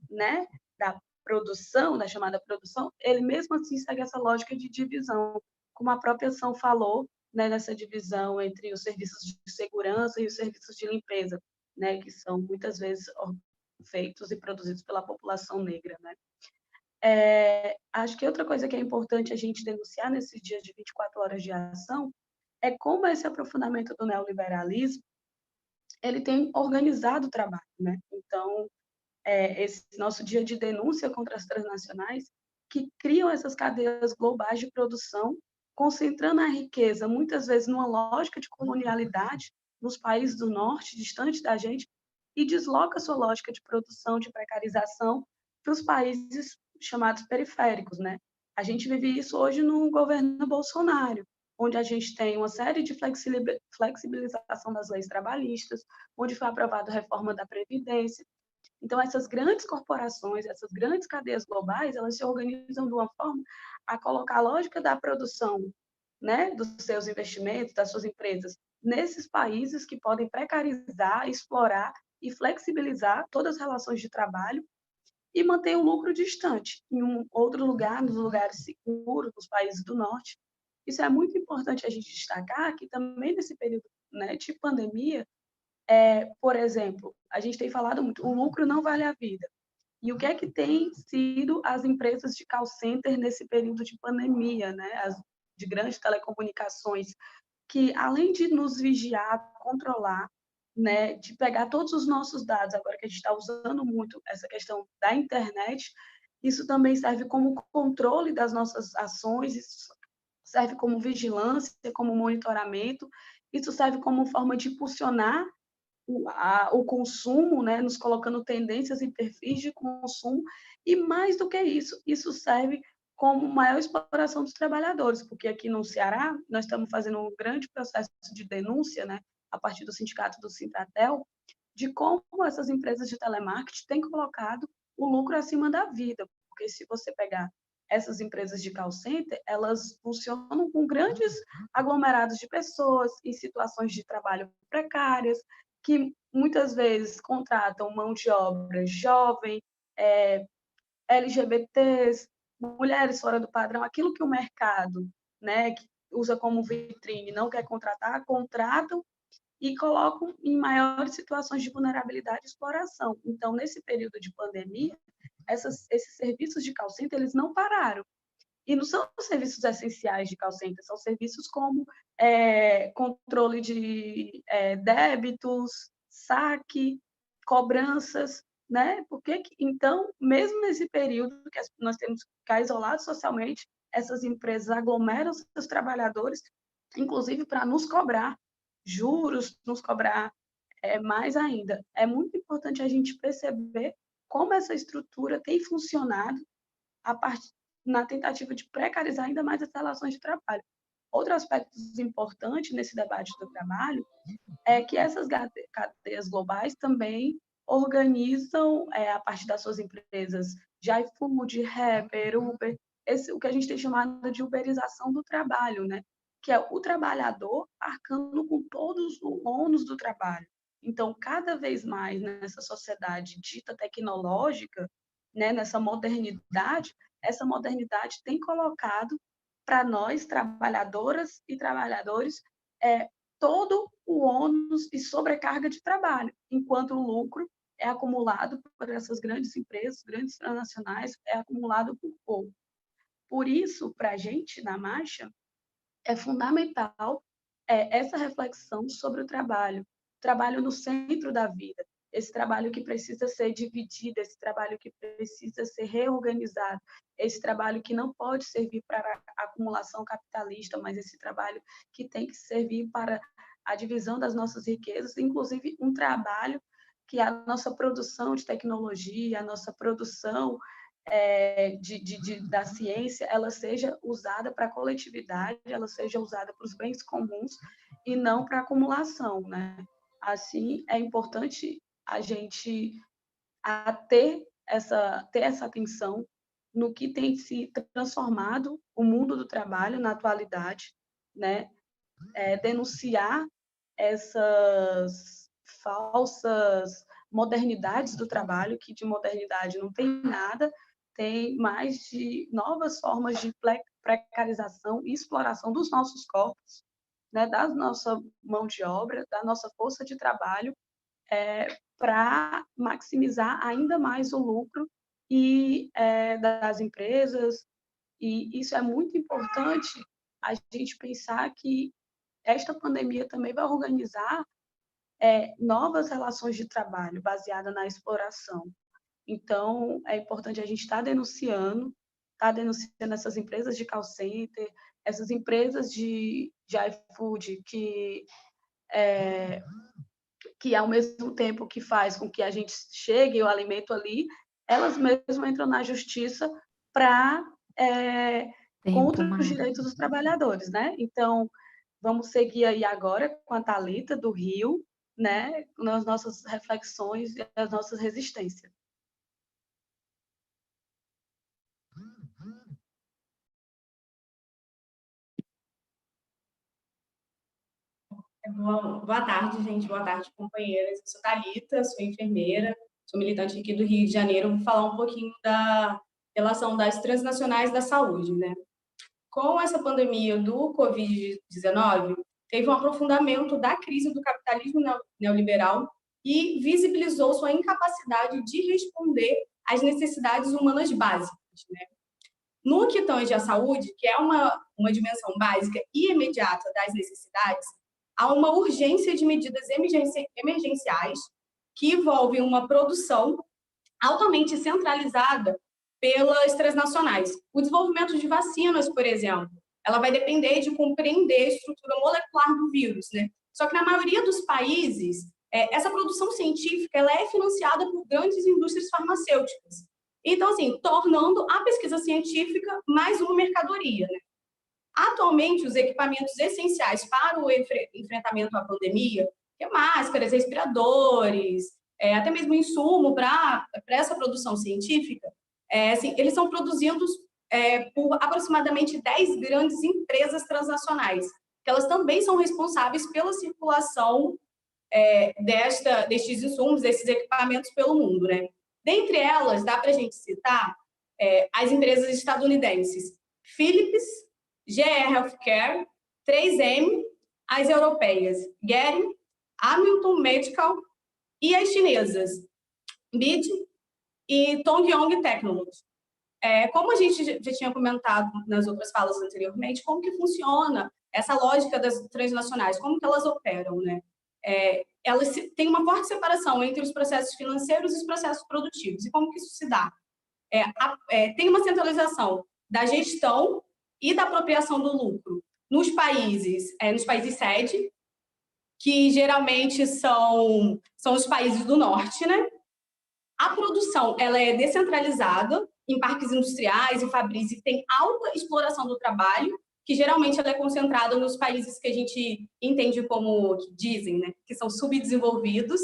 S12: né, da produção, da chamada produção, ele mesmo assim segue essa lógica de divisão, como a própria ação falou, né, nessa divisão entre os serviços de segurança e os serviços de limpeza, né, que são muitas vezes feitos e produzidos pela população negra, né? Acho que outra coisa que é importante a gente denunciar nesses dias de 24 horas de ação é como esse aprofundamento do neoliberalismo ele tem organizado o trabalho, né? Então, esse nosso dia de denúncia contra as transnacionais que criam essas cadeias globais de produção, concentrando a riqueza, muitas vezes numa lógica de colonialidade, nos países do norte, distante da gente, e desloca sua lógica de produção, de precarização, para os países chamados periféricos, né? A gente vive isso hoje no governo Bolsonaro, onde a gente tem uma série de flexibilização das leis trabalhistas, onde foi aprovada a reforma da Previdência. Então, essas grandes corporações, essas grandes cadeias globais, elas se organizam de uma forma a colocar a lógica da produção, né, dos seus investimentos, das suas empresas, nesses países que podem precarizar, explorar e flexibilizar todas as relações de trabalho e manter o lucro distante, em um outro lugar, nos lugares seguros, nos países do norte. Isso é muito importante a gente destacar que também nesse período, né, de pandemia, por exemplo, a gente tem falado muito, o lucro não vale a vida. E o que é que tem sido as empresas de call center nesse período de pandemia, né? As de grandes telecomunicações, que além de nos vigiar, controlar, né, de pegar todos os nossos dados, agora que a gente está usando muito essa questão da internet, isso também serve como controle das nossas ações, isso serve como vigilância, como monitoramento, isso serve como forma de impulsionar o consumo, né, nos colocando tendências e perfis de consumo, e mais do que isso, isso serve como maior exploração dos trabalhadores, porque aqui no Ceará nós estamos fazendo um grande processo de denúncia, né, a partir do sindicato do Sintratel, de como essas empresas de telemarketing têm colocado o lucro acima da vida, porque se você pegar essas empresas de call center, elas funcionam com grandes aglomerados de pessoas em situações de trabalho precárias, que muitas vezes contratam mão de obra jovem, LGBTs, mulheres fora do padrão, aquilo que o mercado, né, que usa como vitrine, não quer contratar, contratam e colocam em maiores situações de vulnerabilidade e exploração. Então, nesse período de pandemia, esses serviços de call center, eles não pararam. E não são serviços essenciais de call center, são serviços como controle de débitos, saque, cobranças, né? Porque, então, mesmo nesse período que nós temos que ficar isolados socialmente, essas empresas aglomeram seus trabalhadores, inclusive para nos cobrar juros, nos cobrar mais ainda. É muito importante a gente perceber como essa estrutura tem funcionado na tentativa de precarizar ainda mais as relações de trabalho. Outro aspecto importante nesse debate do trabalho é que essas cadeias globais também organizam, a partir das suas empresas de iFood, Rapper, Uber, o que a gente tem chamado de uberização do trabalho, né? Que é o trabalhador arcando com todos os ônus do trabalho. Então, cada vez mais nessa sociedade dita tecnológica, né, nessa modernidade, essa modernidade tem colocado para nós, trabalhadoras e trabalhadores, todo o ônus e sobrecarga de trabalho, enquanto o lucro é acumulado por essas grandes empresas, grandes transnacionais, é acumulado por pouco. Por isso, para a gente, na Marcha, é fundamental essa reflexão sobre o trabalho no centro da vida, esse trabalho que precisa ser dividido, esse trabalho que precisa ser reorganizado, esse trabalho que não pode servir para a acumulação capitalista, mas esse trabalho que tem que servir para a divisão das nossas riquezas, inclusive um trabalho que a nossa produção de tecnologia, a nossa produção da ciência, ela seja usada para a coletividade, ela seja usada para os bens comuns e não para a acumulação, né? Assim, é importante a gente ter essa atenção no que tem se transformado o mundo do trabalho na atualidade, né? Denunciar essas falsas modernidades do trabalho, que de modernidade não tem nada, tem mais de novas formas de precarização e exploração dos nossos corpos, né, da nossa mão de obra, da nossa força de trabalho, para maximizar ainda mais o lucro das empresas. E isso é muito importante a gente pensar que esta pandemia também vai organizar novas relações de trabalho baseadas na exploração. Então, é importante a gente estar denunciando essas empresas de call center, essas empresas de iFood que ao mesmo tempo que faz com que a gente chegue o alimento ali, elas mesmas entram na justiça contra os direitos dos trabalhadores, né? Então, vamos seguir aí agora com a Thalita, do Rio, né? Nas nossas reflexões e as nossas resistências.
S13: Boa tarde, gente. Boa tarde, companheiras. Eu sou Thalita, sou enfermeira, sou militante aqui do Rio de Janeiro. Vou falar um pouquinho da relação das transnacionais da saúde, né? Com essa pandemia do Covid-19, teve um aprofundamento da crise do capitalismo neoliberal e visibilizou sua incapacidade de responder às necessidades humanas básicas, né? No que tange à saúde, que é uma dimensão básica e imediata das necessidades, há uma urgência de medidas emergenciais que envolvem uma produção altamente centralizada pelas transnacionais. O desenvolvimento de vacinas, por exemplo, ela vai depender de compreender a estrutura molecular do vírus, né? Só que na maioria dos países, essa produção científica ela é financiada por grandes indústrias farmacêuticas. Então, assim, tornando a pesquisa científica mais uma mercadoria, né? Atualmente, os equipamentos essenciais para o enfrentamento à pandemia, que é máscaras, respiradores, até mesmo insumo para essa produção científica, assim, eles são produzidos por aproximadamente 10 grandes empresas transnacionais, que elas também são responsáveis pela circulação destes insumos, desses equipamentos pelo mundo, né? Dentre elas, dá para a gente citar as empresas estadunidenses Philips, GE Healthcare, 3M, as europeias Geering, Hamilton Medical e as chinesas BID e Tongyong Technology. Como a gente já tinha comentado nas outras falas anteriormente, como que funciona essa lógica das transnacionais, como que elas operam, né? Elas têm uma forte separação entre os processos financeiros e os processos produtivos. E como que isso se dá? Tem uma centralização da gestão e da apropriação do lucro nos países sede, que geralmente são os países do norte, né? A produção ela é descentralizada em parques industriais e fabris e tem alta exploração do trabalho, que geralmente ela é concentrada nos países que a gente entende como, que dizem, né, que são subdesenvolvidos,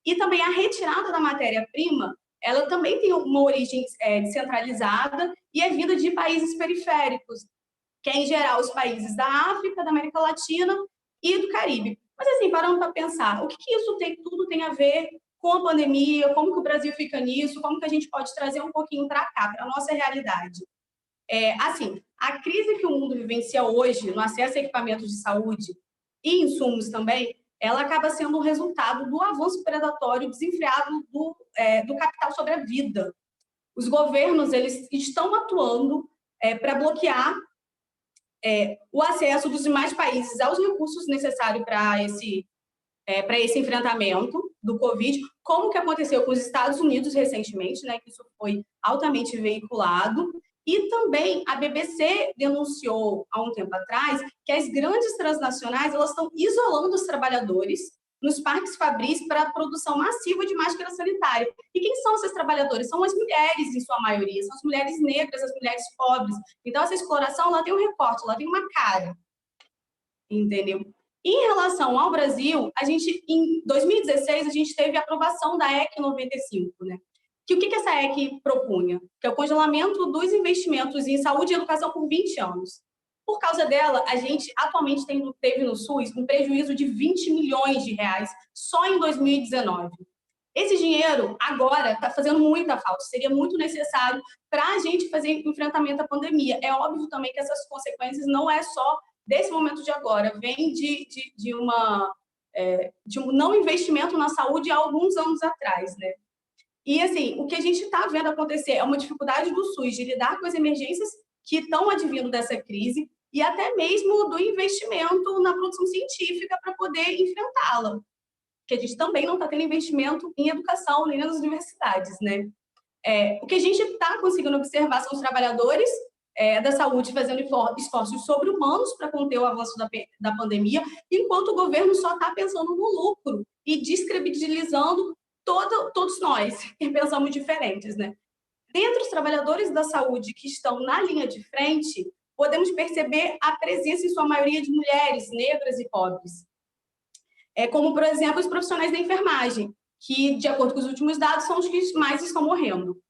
S13: e também a retirada da matéria-prima, ela também tem uma origem descentralizada e é vinda de países periféricos, que é, em geral, os países da África, da América Latina e do Caribe. Mas, assim, parando para pensar, o que isso tudo tem a ver com a pandemia, como que o Brasil fica nisso, como que a gente pode trazer um pouquinho para cá, para a nossa realidade? Assim, a crise que o mundo vivencia hoje no acesso a equipamentos de saúde e insumos também, ela acaba sendo um resultado do avanço predatório desenfreado do capital sobre a vida. Os governos eles estão atuando para bloquear o acesso dos demais países aos recursos necessários para esse enfrentamento do Covid, como que aconteceu com os Estados Unidos recentemente, né, que isso foi altamente veiculado. E também a BBC denunciou há um tempo atrás que as grandes transnacionais elas estão isolando os trabalhadores nos parques fabris para a produção massiva de máscara sanitária. E quem são esses trabalhadores? São as mulheres, em sua maioria, são as mulheres negras, as mulheres pobres. Então, essa exploração ela tem um recorte, ela tem uma cara. Entendeu? Em relação ao Brasil, em 2016, a gente teve a aprovação da EC 95, né? Que o que essa EC propunha? Que é o congelamento dos investimentos em saúde e educação por 20 anos. Por causa dela, a gente atualmente teve no SUS um prejuízo de 20 milhões de reais só em 2019. Esse dinheiro, agora, está fazendo muita falta. Seria muito necessário para a gente fazer enfrentamento à pandemia. É óbvio também que essas consequências não é só desse momento de agora, vem de um não investimento na saúde há alguns anos atrás, né? E, assim, o que a gente está vendo acontecer é uma dificuldade do SUS de lidar com as emergências que estão advindo dessa crise e até mesmo do investimento na produção científica para poder enfrentá-la. Que a gente também não está tendo investimento em educação nem nas universidades, né? O que a gente está conseguindo observar são os trabalhadores da saúde fazendo esforços sobre-humanos para conter o avanço da pandemia, enquanto o governo só está pensando no lucro e descredibilizando todos nós, que pensamos diferentes, né? Dentre os trabalhadores da saúde que estão na linha de frente, podemos perceber a presença, em sua maioria, de mulheres negras e pobres. Como, por exemplo, os profissionais da enfermagem, que, de acordo com os últimos dados, são os que mais estão morrendo.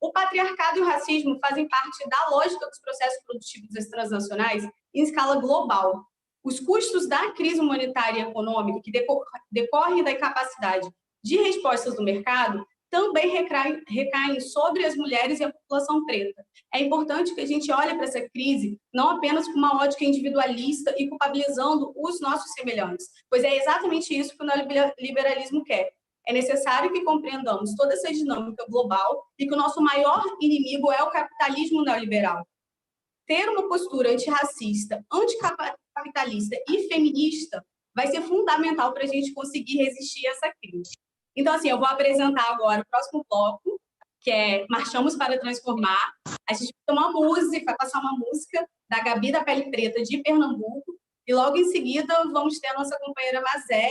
S13: O patriarcado e o racismo fazem parte da lógica dos processos produtivos das transnacionais em escala global. Os custos da crise humanitária e econômica, que decorrem da incapacidade de respostas do mercado, também recaem sobre as mulheres e a população preta. É importante que a gente olhe para essa crise não apenas com uma ótica individualista e culpabilizando os nossos semelhantes, pois é exatamente isso que o neoliberalismo quer. É necessário que compreendamos toda essa dinâmica global e que o nosso maior inimigo é o capitalismo neoliberal. Ter uma postura antirracista, anticapitalista e feminista vai ser fundamental para a gente conseguir resistir a essa crise. Então, assim, eu vou apresentar agora o próximo bloco, que é Marchamos para Transformar. A gente vai passar uma música da Gabi da Pele Preta, de Pernambuco, e logo em seguida vamos ter a nossa companheira Mazé,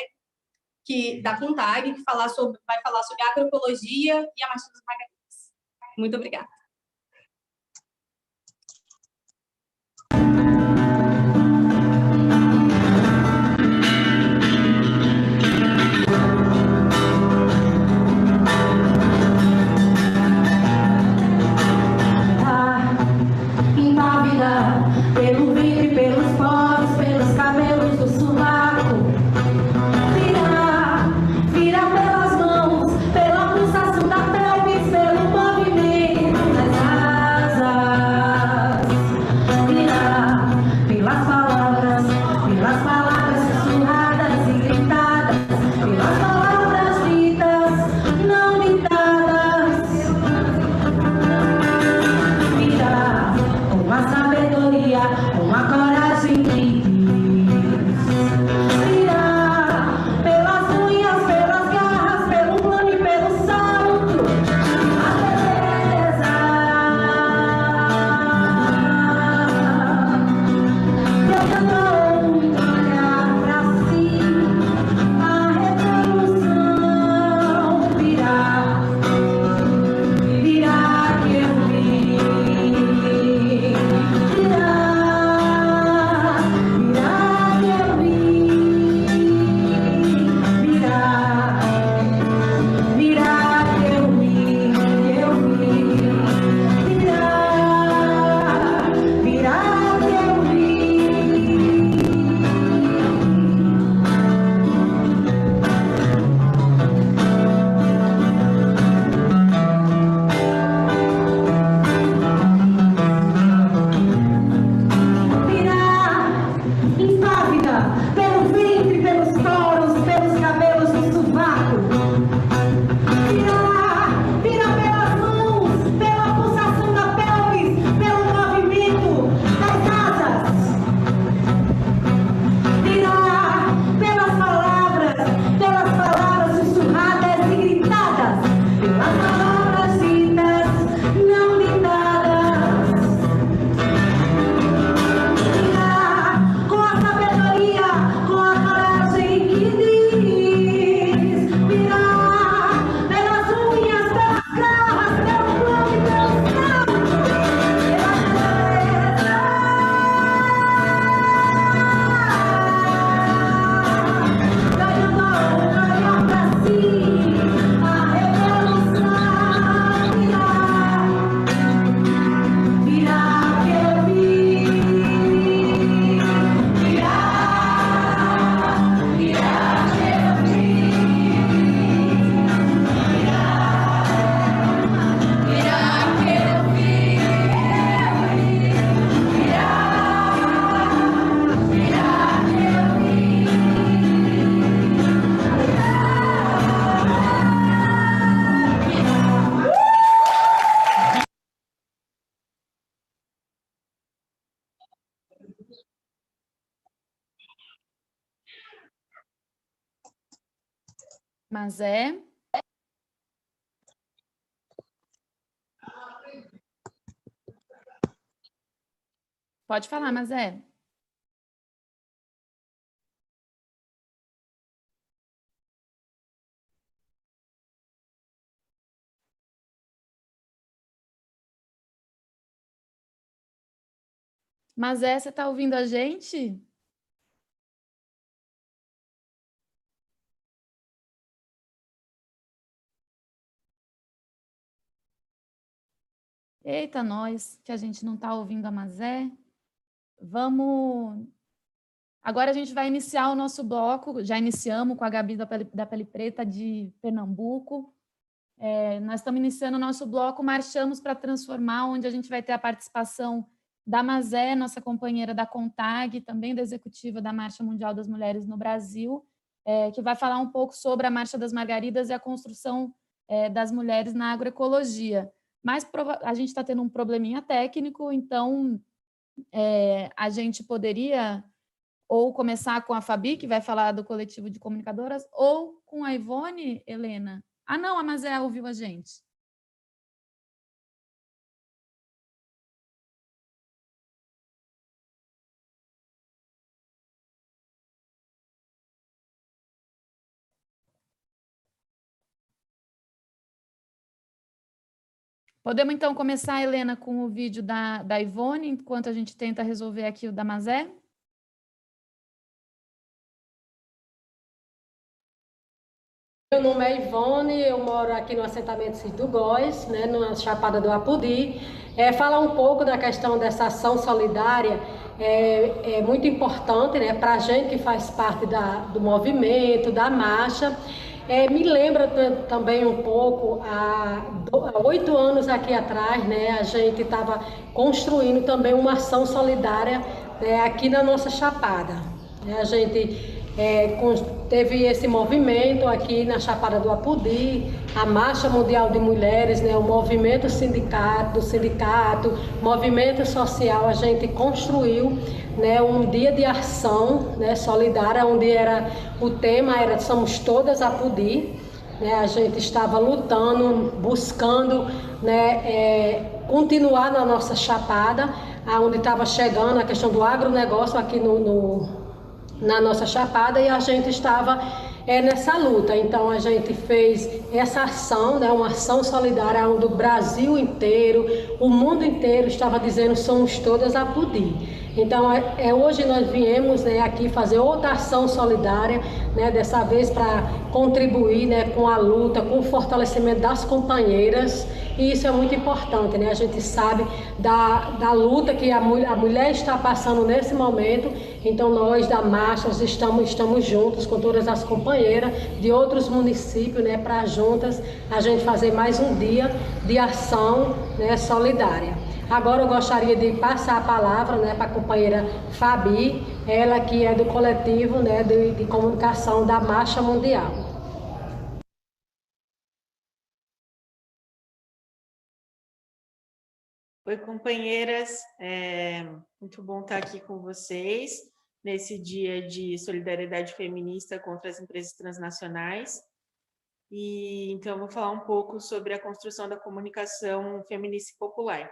S13: da CONTAG, que vai falar sobre agroecologia e a Marcha das Margaridas. Muito obrigada.
S3: Impávida pelo ventre, pelos poros, pelos cabelos do sovaco. Vira pelas mãos, pela pulsação da pelvis, pelo movimento das asas. Vira pelas palavras sussurradas e gritadas, pelas palavras ditas, não ditadas. Vira com a sabedoria, com a coragem que diz. Vira pelas unhas, pelas garras, pelo plano e pelo salto. A beleza. Tentando olhar pra si, a revolução virá. Virá que eu vi. Virá que eu vi. Virá que eu vi, virá que eu vi. Virá impávida pelo ventre, pelos poros, pelos cabelos do sovaco. Vira pelas mãos, pela pulsação da pelvis, pelo movimento das asas. Vira pelas palavras sussurradas e gritadas, pelas palavras ditas, não ditadas. Vira com a sabedoria, com a coragem que diz. Vira pelas unhas, pelas garras, pelo plano e pelo salto. Ganhando olhar pra si, a revolução virá. Virá que eu vi. Virá que eu vi. Virá que eu vi. Virá que eu vi.
S1: Mas é. Pode falar, mas é. Mas é, você está ouvindo a gente? Eita, nós, que a gente não está ouvindo a Mazé. Vamos... Agora a gente vai iniciar o nosso bloco, já iniciamos com a Gabi da Pele Preta de Pernambuco. Nós estamos iniciando o nosso bloco Marchamos para Transformar, onde a gente vai ter a participação da Mazé, nossa companheira da CONTAG, também da executiva da Marcha Mundial das Mulheres no Brasil, que vai falar um pouco sobre a Marcha das Margaridas e a construção das mulheres na agroecologia. Mas a gente está tendo um probleminha técnico, então a gente poderia ou começar com a Fabi, que vai falar do coletivo de comunicadoras, ou com a Ivone, Helena. Ah, não, a Mazé ouviu a gente. Podemos, então, começar, Helena, com o vídeo da Ivone, enquanto a gente tenta resolver aqui o da Mazé?
S14: Meu nome é Ivone, eu moro aqui no assentamento Cis do Góis, né, na Chapada do Apudi. Falar um pouco da questão dessa ação solidária é muito importante, né, para a gente que faz parte do movimento, da marcha. Me lembra também um pouco, há 8 anos aqui atrás, né, a gente estava construindo também uma ação solidária, né, aqui na nossa Chapada. A gente teve esse movimento aqui na Chapada do Apudi, a Marcha Mundial de Mulheres, né, o movimento do sindicato, movimento social, a gente construiu, né, um dia de ação, né, solidária, onde o tema era Somos Todas Apudi, né, a gente estava lutando, buscando, né, continuar na nossa Chapada, onde estava chegando a questão do agronegócio aqui na nossa Chapada, e a gente estava nessa luta. Então a gente fez essa ação, né, uma ação solidária onde o Brasil inteiro, o mundo inteiro estava dizendo Somos Todas Apudi. Então hoje nós viemos, né, aqui fazer outra ação solidária, né, dessa vez para contribuir, né, com a luta, com o fortalecimento das companheiras, e isso é muito importante, né? A gente sabe da luta que a mulher está passando nesse momento. Então nós da marcha estamos juntos com todas as companheiras de outros municípios, né, para juntas a gente fazer mais um dia de ação, né, solidária. Agora eu gostaria de passar a palavra, né, para a companheira Fabi, ela que é do coletivo, né, de comunicação da Marcha Mundial.
S15: Oi, companheiras, muito bom estar aqui com vocês nesse dia de solidariedade feminista contra as empresas transnacionais. E então eu vou falar um pouco sobre a construção da comunicação feminista e popular.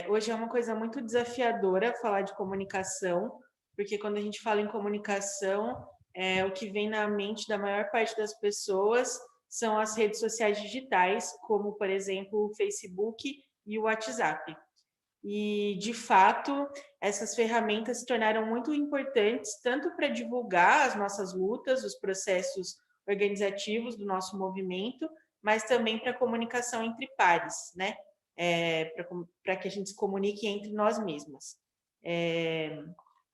S15: Hoje é uma coisa muito desafiadora falar de comunicação, porque quando a gente fala em comunicação, o que vem na mente da maior parte das pessoas são as redes sociais digitais, como, por exemplo, o Facebook e o WhatsApp. E, de fato, essas ferramentas se tornaram muito importantes, tanto para divulgar as nossas lutas, os processos organizativos do nosso movimento, mas também para a comunicação entre pares, né? Para que a gente se comunique entre nós mesmas.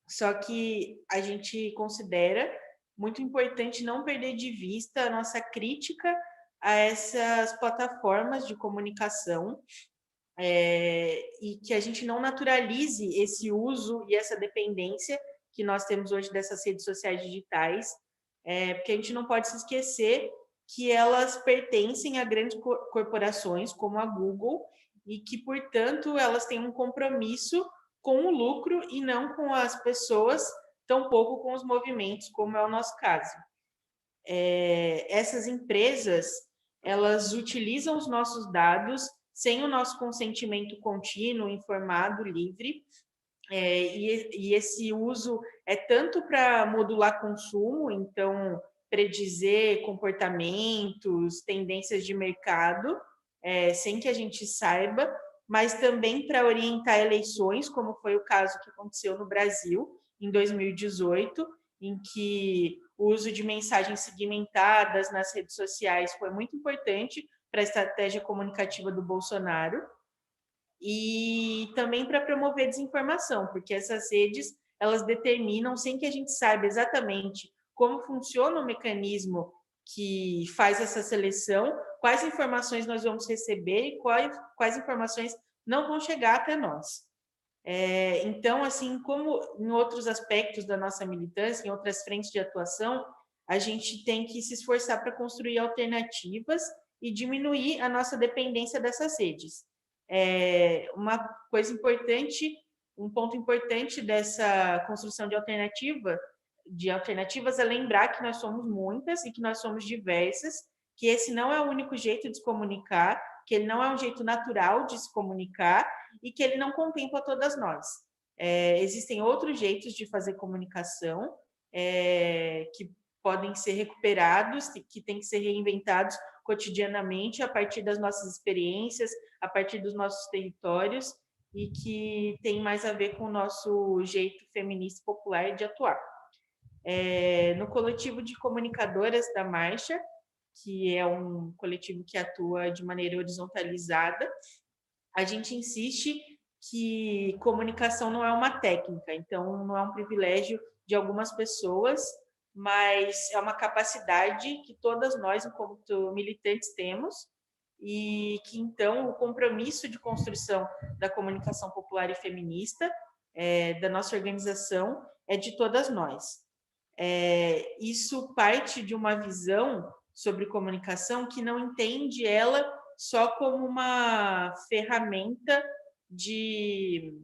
S15: Só que a gente considera muito importante não perder de vista a nossa crítica a essas plataformas de comunicação, e que a gente não naturalize esse uso e essa dependência que nós temos hoje dessas redes sociais digitais, porque a gente não pode se esquecer que elas pertencem a grandes corporações como a Google e que, portanto, elas têm um compromisso com o lucro e não com as pessoas, tampouco com os movimentos, como é o nosso caso. Essas empresas, elas utilizam os nossos dados sem o nosso consentimento contínuo, informado, livre, e esse uso é tanto para modular consumo, então predizer comportamentos, tendências de mercado, sem que a gente saiba, mas também para orientar eleições, como foi o caso que aconteceu no Brasil, em 2018, em que o uso de mensagens segmentadas nas redes sociais foi muito importante para a estratégia comunicativa do Bolsonaro, e também para promover desinformação, porque essas redes, elas determinam, sem que a gente saiba exatamente como funciona o mecanismo que faz essa seleção, quais informações nós vamos receber e quais informações não vão chegar até nós. Então, assim como em outros aspectos da nossa militância, em outras frentes de atuação, a gente tem que se esforçar para construir alternativas e diminuir a nossa dependência dessas redes. Uma coisa importante, um ponto importante dessa construção de alternativas é lembrar que nós somos muitas e que nós somos diversas, que esse não é o único jeito de se comunicar, que ele não é um jeito natural de se comunicar e que ele não contempla todas nós. Existem outros jeitos de fazer comunicação que podem ser recuperados, que têm que ser reinventados cotidianamente a partir das nossas experiências, a partir dos nossos territórios, e que tem mais a ver com o nosso jeito feminista e popular de atuar. No coletivo de comunicadoras da Marcha, que é um coletivo que atua de maneira horizontalizada, a gente insiste que comunicação não é uma técnica, então não é um privilégio de algumas pessoas, mas é uma capacidade que todas nós, enquanto militantes, temos, e que, então, o compromisso de construção da comunicação popular e feminista, da nossa organização, é de todas nós. Isso parte de uma visão sobre comunicação que não entende ela só como uma ferramenta de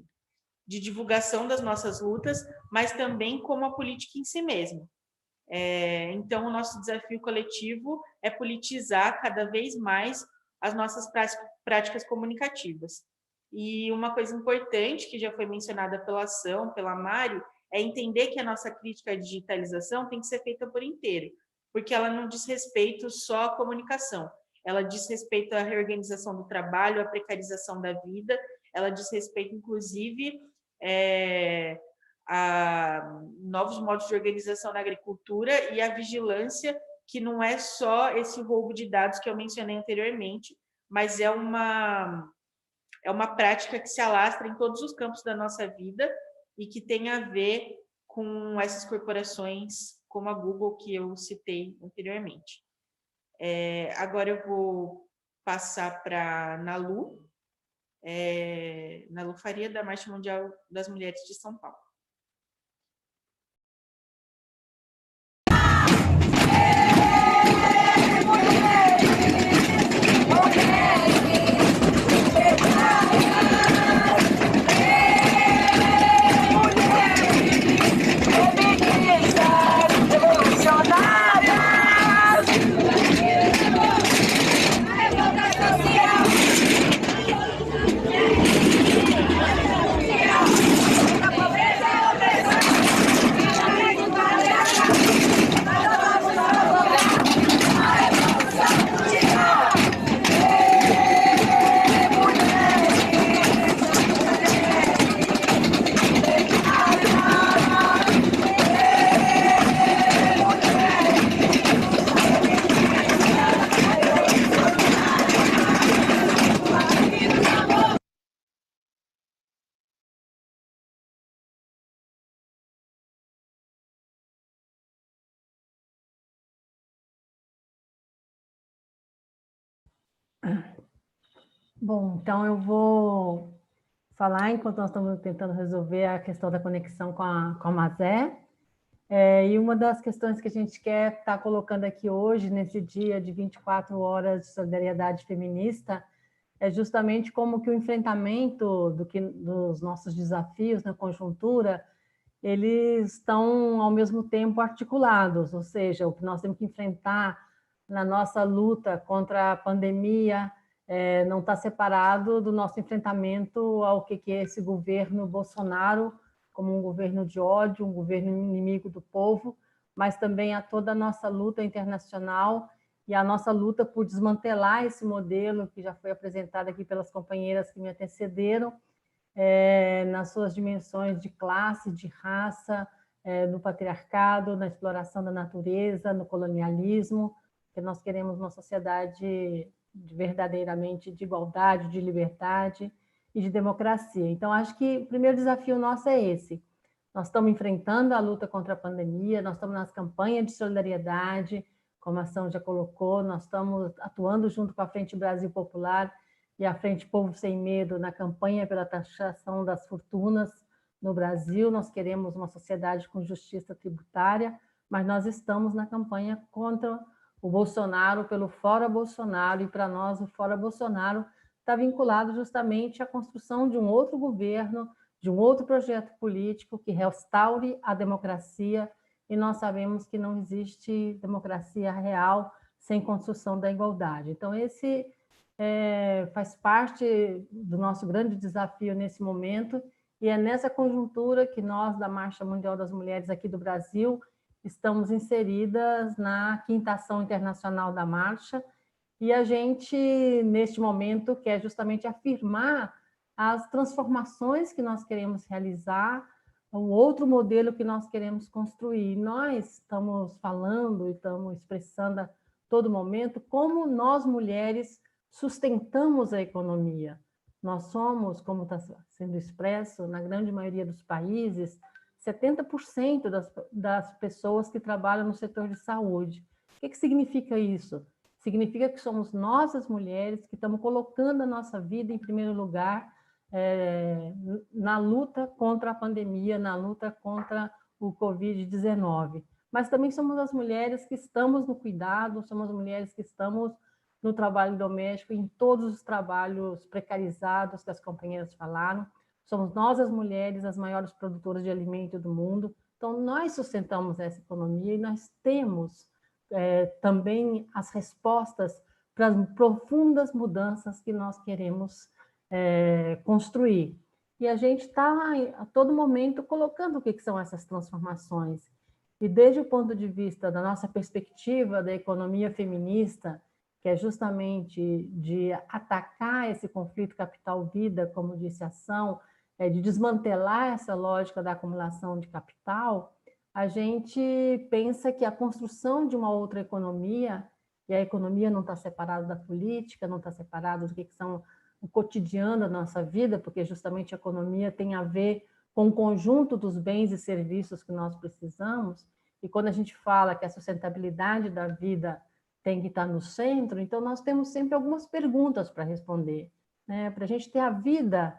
S15: divulgação das nossas lutas, mas também como a política em si mesma. Então, o nosso desafio coletivo é politizar cada vez mais as nossas práticas comunicativas. E uma coisa importante, que já foi mencionada pela Ação, pela Mari, é entender que a nossa crítica à digitalização tem que ser feita por inteiro, porque ela não diz respeito só à comunicação, ela diz respeito à reorganização do trabalho, à precarização da vida, ela diz respeito, inclusive, a novos modos de organização na agricultura e a vigilância, que não é só esse roubo de dados que eu mencionei anteriormente, mas é uma prática que se alastra em todos os campos da nossa vida e que tem a ver com essas corporações como a Google, que eu citei anteriormente. Agora eu vou passar para Nalu Faria, da Marcha Mundial das Mulheres de São Paulo.
S16: Bom, então eu vou falar enquanto nós estamos tentando resolver a questão da conexão com a Mazé. E uma das questões que a gente quer estar colocando aqui hoje, nesse dia de 24 horas de solidariedade feminista, é justamente como que o enfrentamento dos nossos desafios na conjuntura, eles estão ao mesmo tempo articulados, ou seja, o que nós temos que enfrentar na nossa luta contra a pandemia não está separado do nosso enfrentamento ao que é esse governo Bolsonaro, como um governo de ódio, um governo inimigo do povo, mas também a toda a nossa luta internacional e a nossa luta por desmantelar esse modelo que já foi apresentado aqui pelas companheiras que me antecederam, nas suas dimensões de classe, de raça, no patriarcado, na exploração da natureza, no colonialismo, porque nós queremos uma sociedade verdadeiramente de igualdade, de liberdade e de democracia. Então, acho que o primeiro desafio nosso é esse. Nós estamos enfrentando a luta contra a pandemia, nós estamos nas campanhas de solidariedade, como a Ação já colocou, nós estamos atuando junto com a Frente Brasil Popular e a Frente Povo Sem Medo na campanha pela taxação das fortunas no Brasil. Nós queremos uma sociedade com justiça tributária, mas nós estamos na campanha contra o Bolsonaro, pelo Fora Bolsonaro, e para nós o Fora Bolsonaro está vinculado justamente à construção de um outro governo, de um outro projeto político que restaure a democracia, e nós sabemos que não existe democracia real sem construção da igualdade. Então, esse faz parte do nosso grande desafio nesse momento, e é nessa conjuntura que nós, da Marcha Mundial das Mulheres aqui do Brasil, estamos inseridas na 5ª Ação Internacional da Marcha, E a gente, neste momento, quer justamente afirmar as transformações que nós queremos realizar, um outro modelo que nós queremos construir. Nós estamos falando e estamos expressando a todo momento como nós, mulheres, sustentamos a economia. Nós somos, como está sendo expresso, na grande maioria dos países, 70% das pessoas que trabalham no setor de saúde. O que significa isso? Significa que somos nós, as mulheres, que estamos colocando a nossa vida em primeiro lugar, na luta contra a pandemia, na luta contra o Covid-19. Mas também somos as mulheres que estamos no cuidado, somos as mulheres que estamos no trabalho doméstico, em todos os trabalhos precarizados que as companheiras falaram. Somos nós, as mulheres, as maiores produtoras de alimento do mundo. Então, nós sustentamos essa economia e nós temos também as respostas para as profundas mudanças que nós queremos construir. E a gente está, a todo momento, colocando o que são essas transformações. E desde o ponto de vista da nossa perspectiva da economia feminista, que é justamente de atacar esse conflito capital-vida, como disse a Ação, de desmantelar essa lógica da acumulação de capital, a gente pensa que a construção de uma outra economia, e a economia não está separada da política, não está separada do que são o cotidiano da nossa vida, porque justamente a economia tem a ver com o conjunto dos bens e serviços que nós precisamos, e quando a gente fala que a sustentabilidade da vida tem que estar no centro, então nós temos sempre algumas perguntas para responder, né? Para a gente ter a vida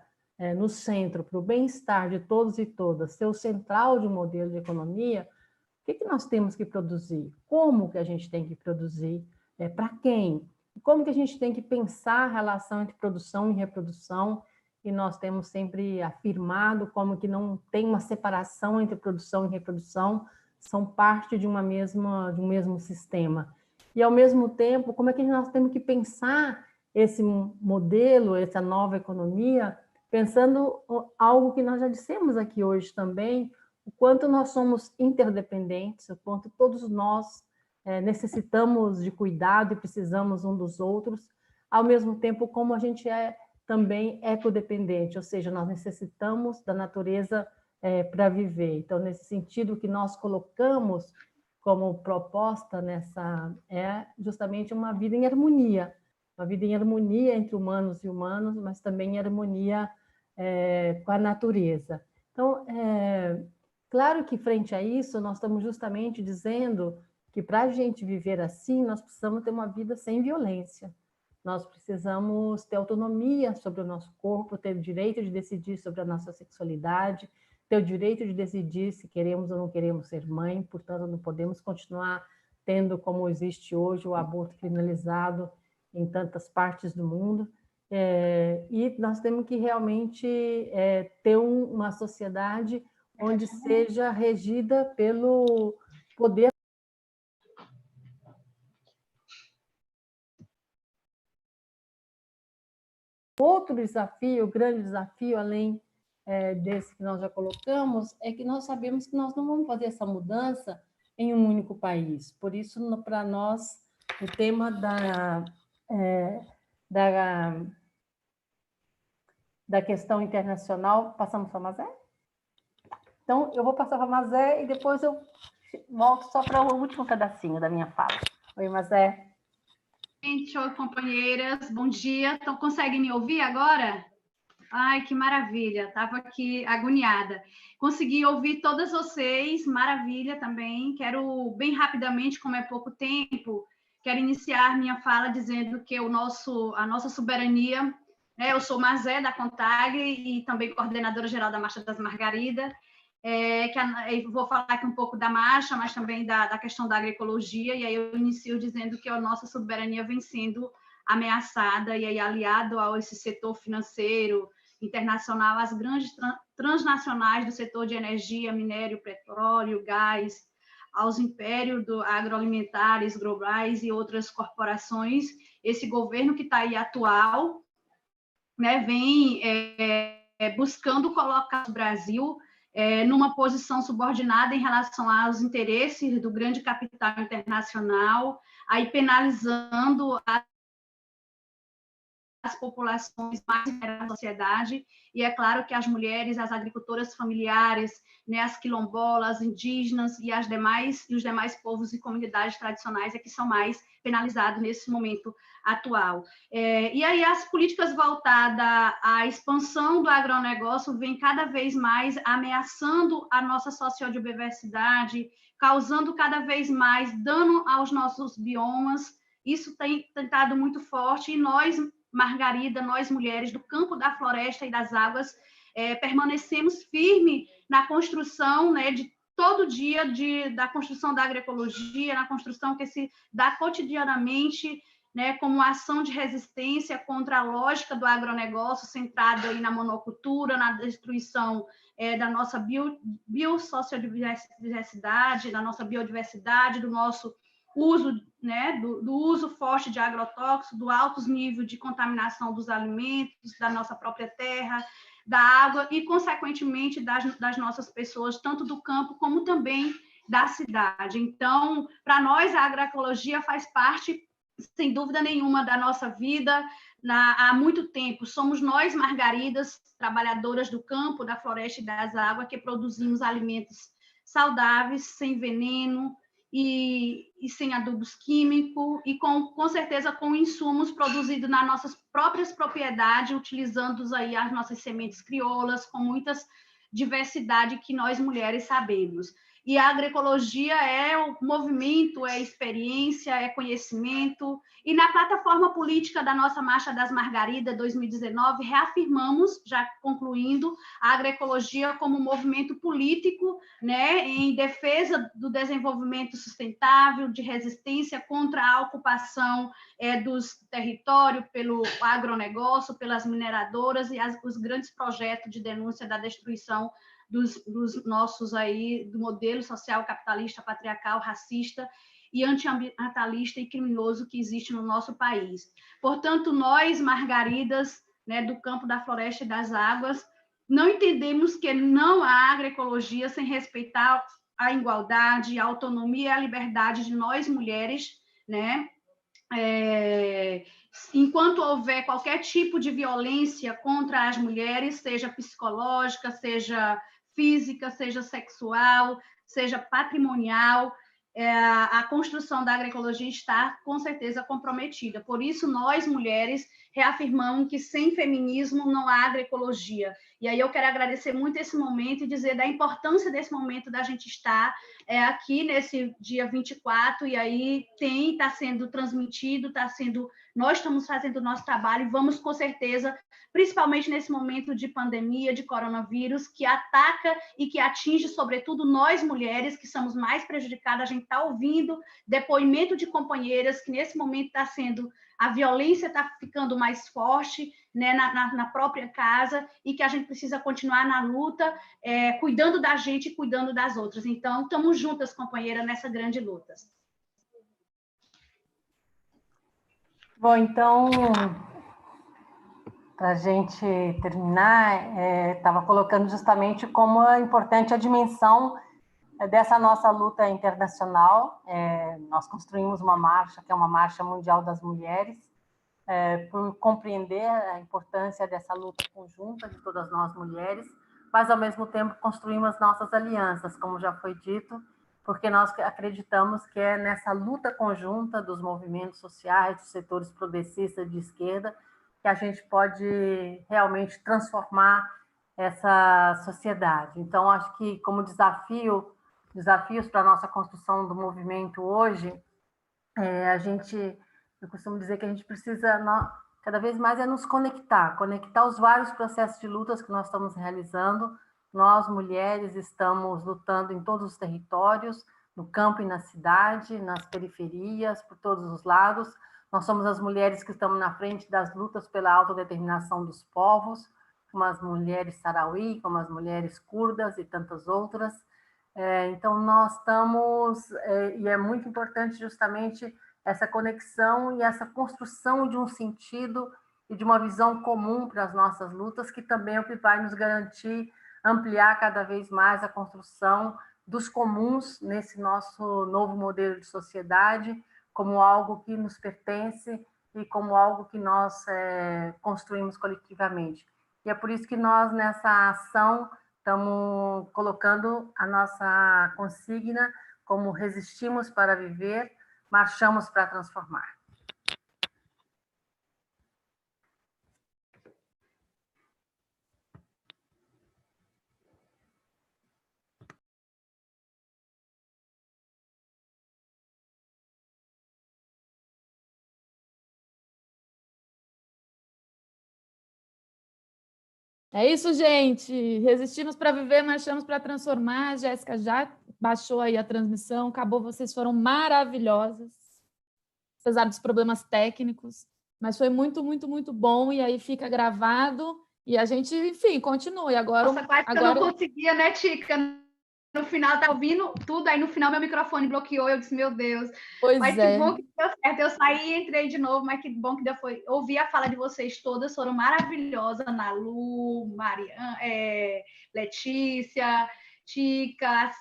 S16: no centro, para o bem-estar de todos e todas, ser o central de um modelo de economia, o que nós temos que produzir? Como que a gente tem que produzir? Para quem? Como que a gente tem que pensar a relação entre produção e reprodução? E nós temos sempre afirmado como que não tem uma separação entre produção e reprodução, são parte de um mesmo sistema. E, ao mesmo tempo, como é que nós temos que pensar esse modelo, essa nova economia, pensando algo que nós já dissemos aqui hoje também, o quanto nós somos interdependentes, o quanto todos nós necessitamos de cuidado e precisamos um dos outros, ao mesmo tempo como a gente é também ecodependente, ou seja, nós necessitamos da natureza para viver. Então, nesse sentido, o que nós colocamos como proposta é justamente uma vida em harmonia entre humanos e humanos, mas também em harmonia com a natureza. Então, claro que frente a isso, nós estamos justamente dizendo que para a gente viver assim, nós precisamos ter uma vida sem violência. Nós precisamos ter autonomia sobre o nosso corpo, ter o direito de decidir sobre a nossa sexualidade, ter o direito de decidir se queremos ou não queremos ser mãe, portanto, não podemos continuar tendo, como existe hoje, o aborto criminalizado em tantas partes do mundo. E nós temos que realmente ter uma sociedade onde seja regida pelo poder. Outro desafio, o grande desafio, além desse que nós já colocamos, é que nós sabemos que nós não vamos fazer essa mudança em um único país. Por isso, para nós, o tema da questão internacional... Passamos para a Mazé? Então, eu vou passar para a Mazé e depois eu volto só para o último pedacinho da minha fala. Oi, Mazé.
S17: Gente, oi, companheiras, bom dia. Então, conseguem me ouvir agora? Ai, que maravilha, estava aqui agoniada. Consegui ouvir todas vocês, maravilha também. Quero, bem rapidamente, como é pouco tempo, quero iniciar minha fala dizendo que a nossa soberania, eu sou Mazé da CONTAG e também coordenadora geral da Marcha das Margaridas, vou falar aqui um pouco da marcha, mas também da questão da agroecologia, e aí eu inicio dizendo que a nossa soberania vem sendo ameaçada, e aí aliado a esse setor financeiro internacional, as grandes transnacionais do setor de energia, minério, petróleo, gás, aos impérios agroalimentares globais e outras corporações. Esse governo que está aí atual, né, vem buscando colocar o Brasil numa posição subordinada em relação aos interesses do grande capital internacional, aí penalizando a as populações mais da sociedade, e é claro que as mulheres, as agricultoras familiares, né, as quilombolas, indígenas e os demais povos e comunidades tradicionais é que são mais penalizados nesse momento atual. E aí as políticas voltadas à expansão do agronegócio vêm cada vez mais ameaçando a nossa sociodiversidade, causando cada vez mais dano aos nossos biomas. Isso tem estado muito forte, e nós, Margarida, nós mulheres do campo, da floresta e das águas, permanecemos firmes na construção, né, de todo dia da construção da agroecologia, na construção que se dá cotidianamente, né, como ação de resistência contra a lógica do agronegócio centrado aí na monocultura, na destruição da nossa biosociodiversidade, da nossa biodiversidade, do nosso uso, né, do uso forte de agrotóxicos, do alto nível de contaminação dos alimentos, da nossa própria terra, da água e, consequentemente, das nossas pessoas, tanto do campo como também da cidade. Então, para nós, a agroecologia faz parte, sem dúvida nenhuma, da nossa vida há muito tempo. Somos nós, Margaridas, trabalhadoras do campo, da floresta e das águas, que produzimos alimentos saudáveis, sem veneno, e sem adubos químicos, e com certeza com insumos produzidos nas nossas próprias propriedades, utilizando aí as nossas sementes crioulas, com muitas diversidade que nós mulheres sabemos. E a agroecologia é o movimento, é experiência, é conhecimento. E na plataforma política da nossa Marcha das Margaridas 2019, reafirmamos, já concluindo, a agroecologia como movimento político, né, em defesa do desenvolvimento sustentável, de resistência contra a ocupação dos territórios pelo agronegócio, pelas mineradoras e os grandes projetos de denúncia da destruição dos nossos aí, do modelo social capitalista, patriarcal, racista e antiambientalista e criminoso que existe no nosso país. Portanto, nós, Margaridas, né, do campo, da floresta e das águas, não entendemos que não há agroecologia sem respeitar a igualdade, a autonomia e a liberdade de nós, mulheres, né? Enquanto houver qualquer tipo de violência contra as mulheres, seja psicológica, seja física, seja sexual, seja patrimonial, a construção da agroecologia está, com certeza, comprometida. Por isso, nós, mulheres, reafirmamos que sem feminismo não há agroecologia. E aí eu quero agradecer muito esse momento e dizer da importância desse momento da gente estar aqui nesse dia 24, e aí está sendo transmitido, nós estamos fazendo o nosso trabalho e vamos, com certeza, principalmente nesse momento de pandemia, de coronavírus, que ataca e que atinge, sobretudo, nós, mulheres, que somos mais prejudicadas. A gente está ouvindo depoimento de companheiras que, nesse momento, a violência está ficando mais forte, né, na própria casa, e que a gente precisa continuar na luta, cuidando da gente e cuidando das outras. Então, estamos juntas, companheira, nessa grande luta.
S16: Bom, então, para a gente terminar, estava colocando justamente como é importante a dimensão dessa nossa luta internacional. Nós construímos uma marcha, que é uma Marcha Mundial das Mulheres, por compreender a importância dessa luta conjunta de todas nós mulheres, mas, ao mesmo tempo, construímos nossas alianças, como já foi dito, porque nós acreditamos que é nessa luta conjunta dos movimentos sociais, dos setores progressistas de esquerda, que a gente pode realmente transformar essa sociedade. Então, acho que, como desafios para a nossa construção do movimento hoje, eu costumo dizer que a gente precisa, cada vez mais, nos conectar os vários processos de lutas que nós estamos realizando. Nós, mulheres, estamos lutando em todos os territórios, no campo e na cidade, nas periferias, por todos os lados. Nós somos as mulheres que estamos na frente das lutas pela autodeterminação dos povos, como as mulheres sarauí, como as mulheres curdas e tantas outras. Então, nós estamos, e é muito importante justamente essa conexão e essa construção de um sentido e de uma visão comum para as nossas lutas, que também é o que vai nos garantir ampliar cada vez mais a construção dos comuns nesse nosso novo modelo de sociedade, como algo que nos pertence e como algo que nós construímos coletivamente. E é por isso que nós, nessa ação, estamos colocando a nossa consigna como resistimos para viver, marchamos para transformar.
S1: É isso, gente. Resistimos para viver, marchamos para transformar. A Jéssica já baixou aí a transmissão. Acabou, vocês foram maravilhosas, apesar dos problemas técnicos. Mas foi muito, muito, muito bom. E aí fica gravado. E a gente, enfim, continua. E agora,
S17: Nossa, quase que eu não conseguia, né, Tica? No final, tá ouvindo tudo, aí no final meu microfone bloqueou, eu disse, meu Deus.
S1: Pois
S17: mas
S1: é.
S17: Que bom que deu certo, eu saí e entrei de novo, mas que bom que deu, foi ouvir a fala de vocês todas, foram maravilhosas, Ana Lu, Mariana, Letícia, Tica,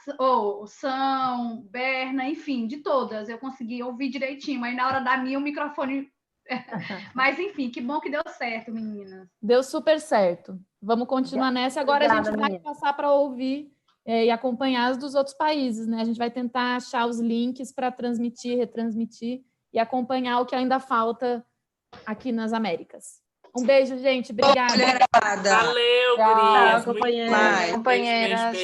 S17: São, Berna, enfim, de todas, eu consegui ouvir direitinho, mas na hora da minha o microfone... Mas, enfim, que bom que deu certo, meninas.
S1: Deu super certo. Vamos continuar nessa. Agora obrigada, a gente vai passar para ouvir e acompanhar as dos outros países, né? A gente vai tentar achar os links para transmitir, retransmitir e acompanhar o que ainda falta aqui nas Américas. Um beijo, gente. Obrigada.
S10: Valeu,
S1: Tchau,
S10: companheiras.
S1: companheiras.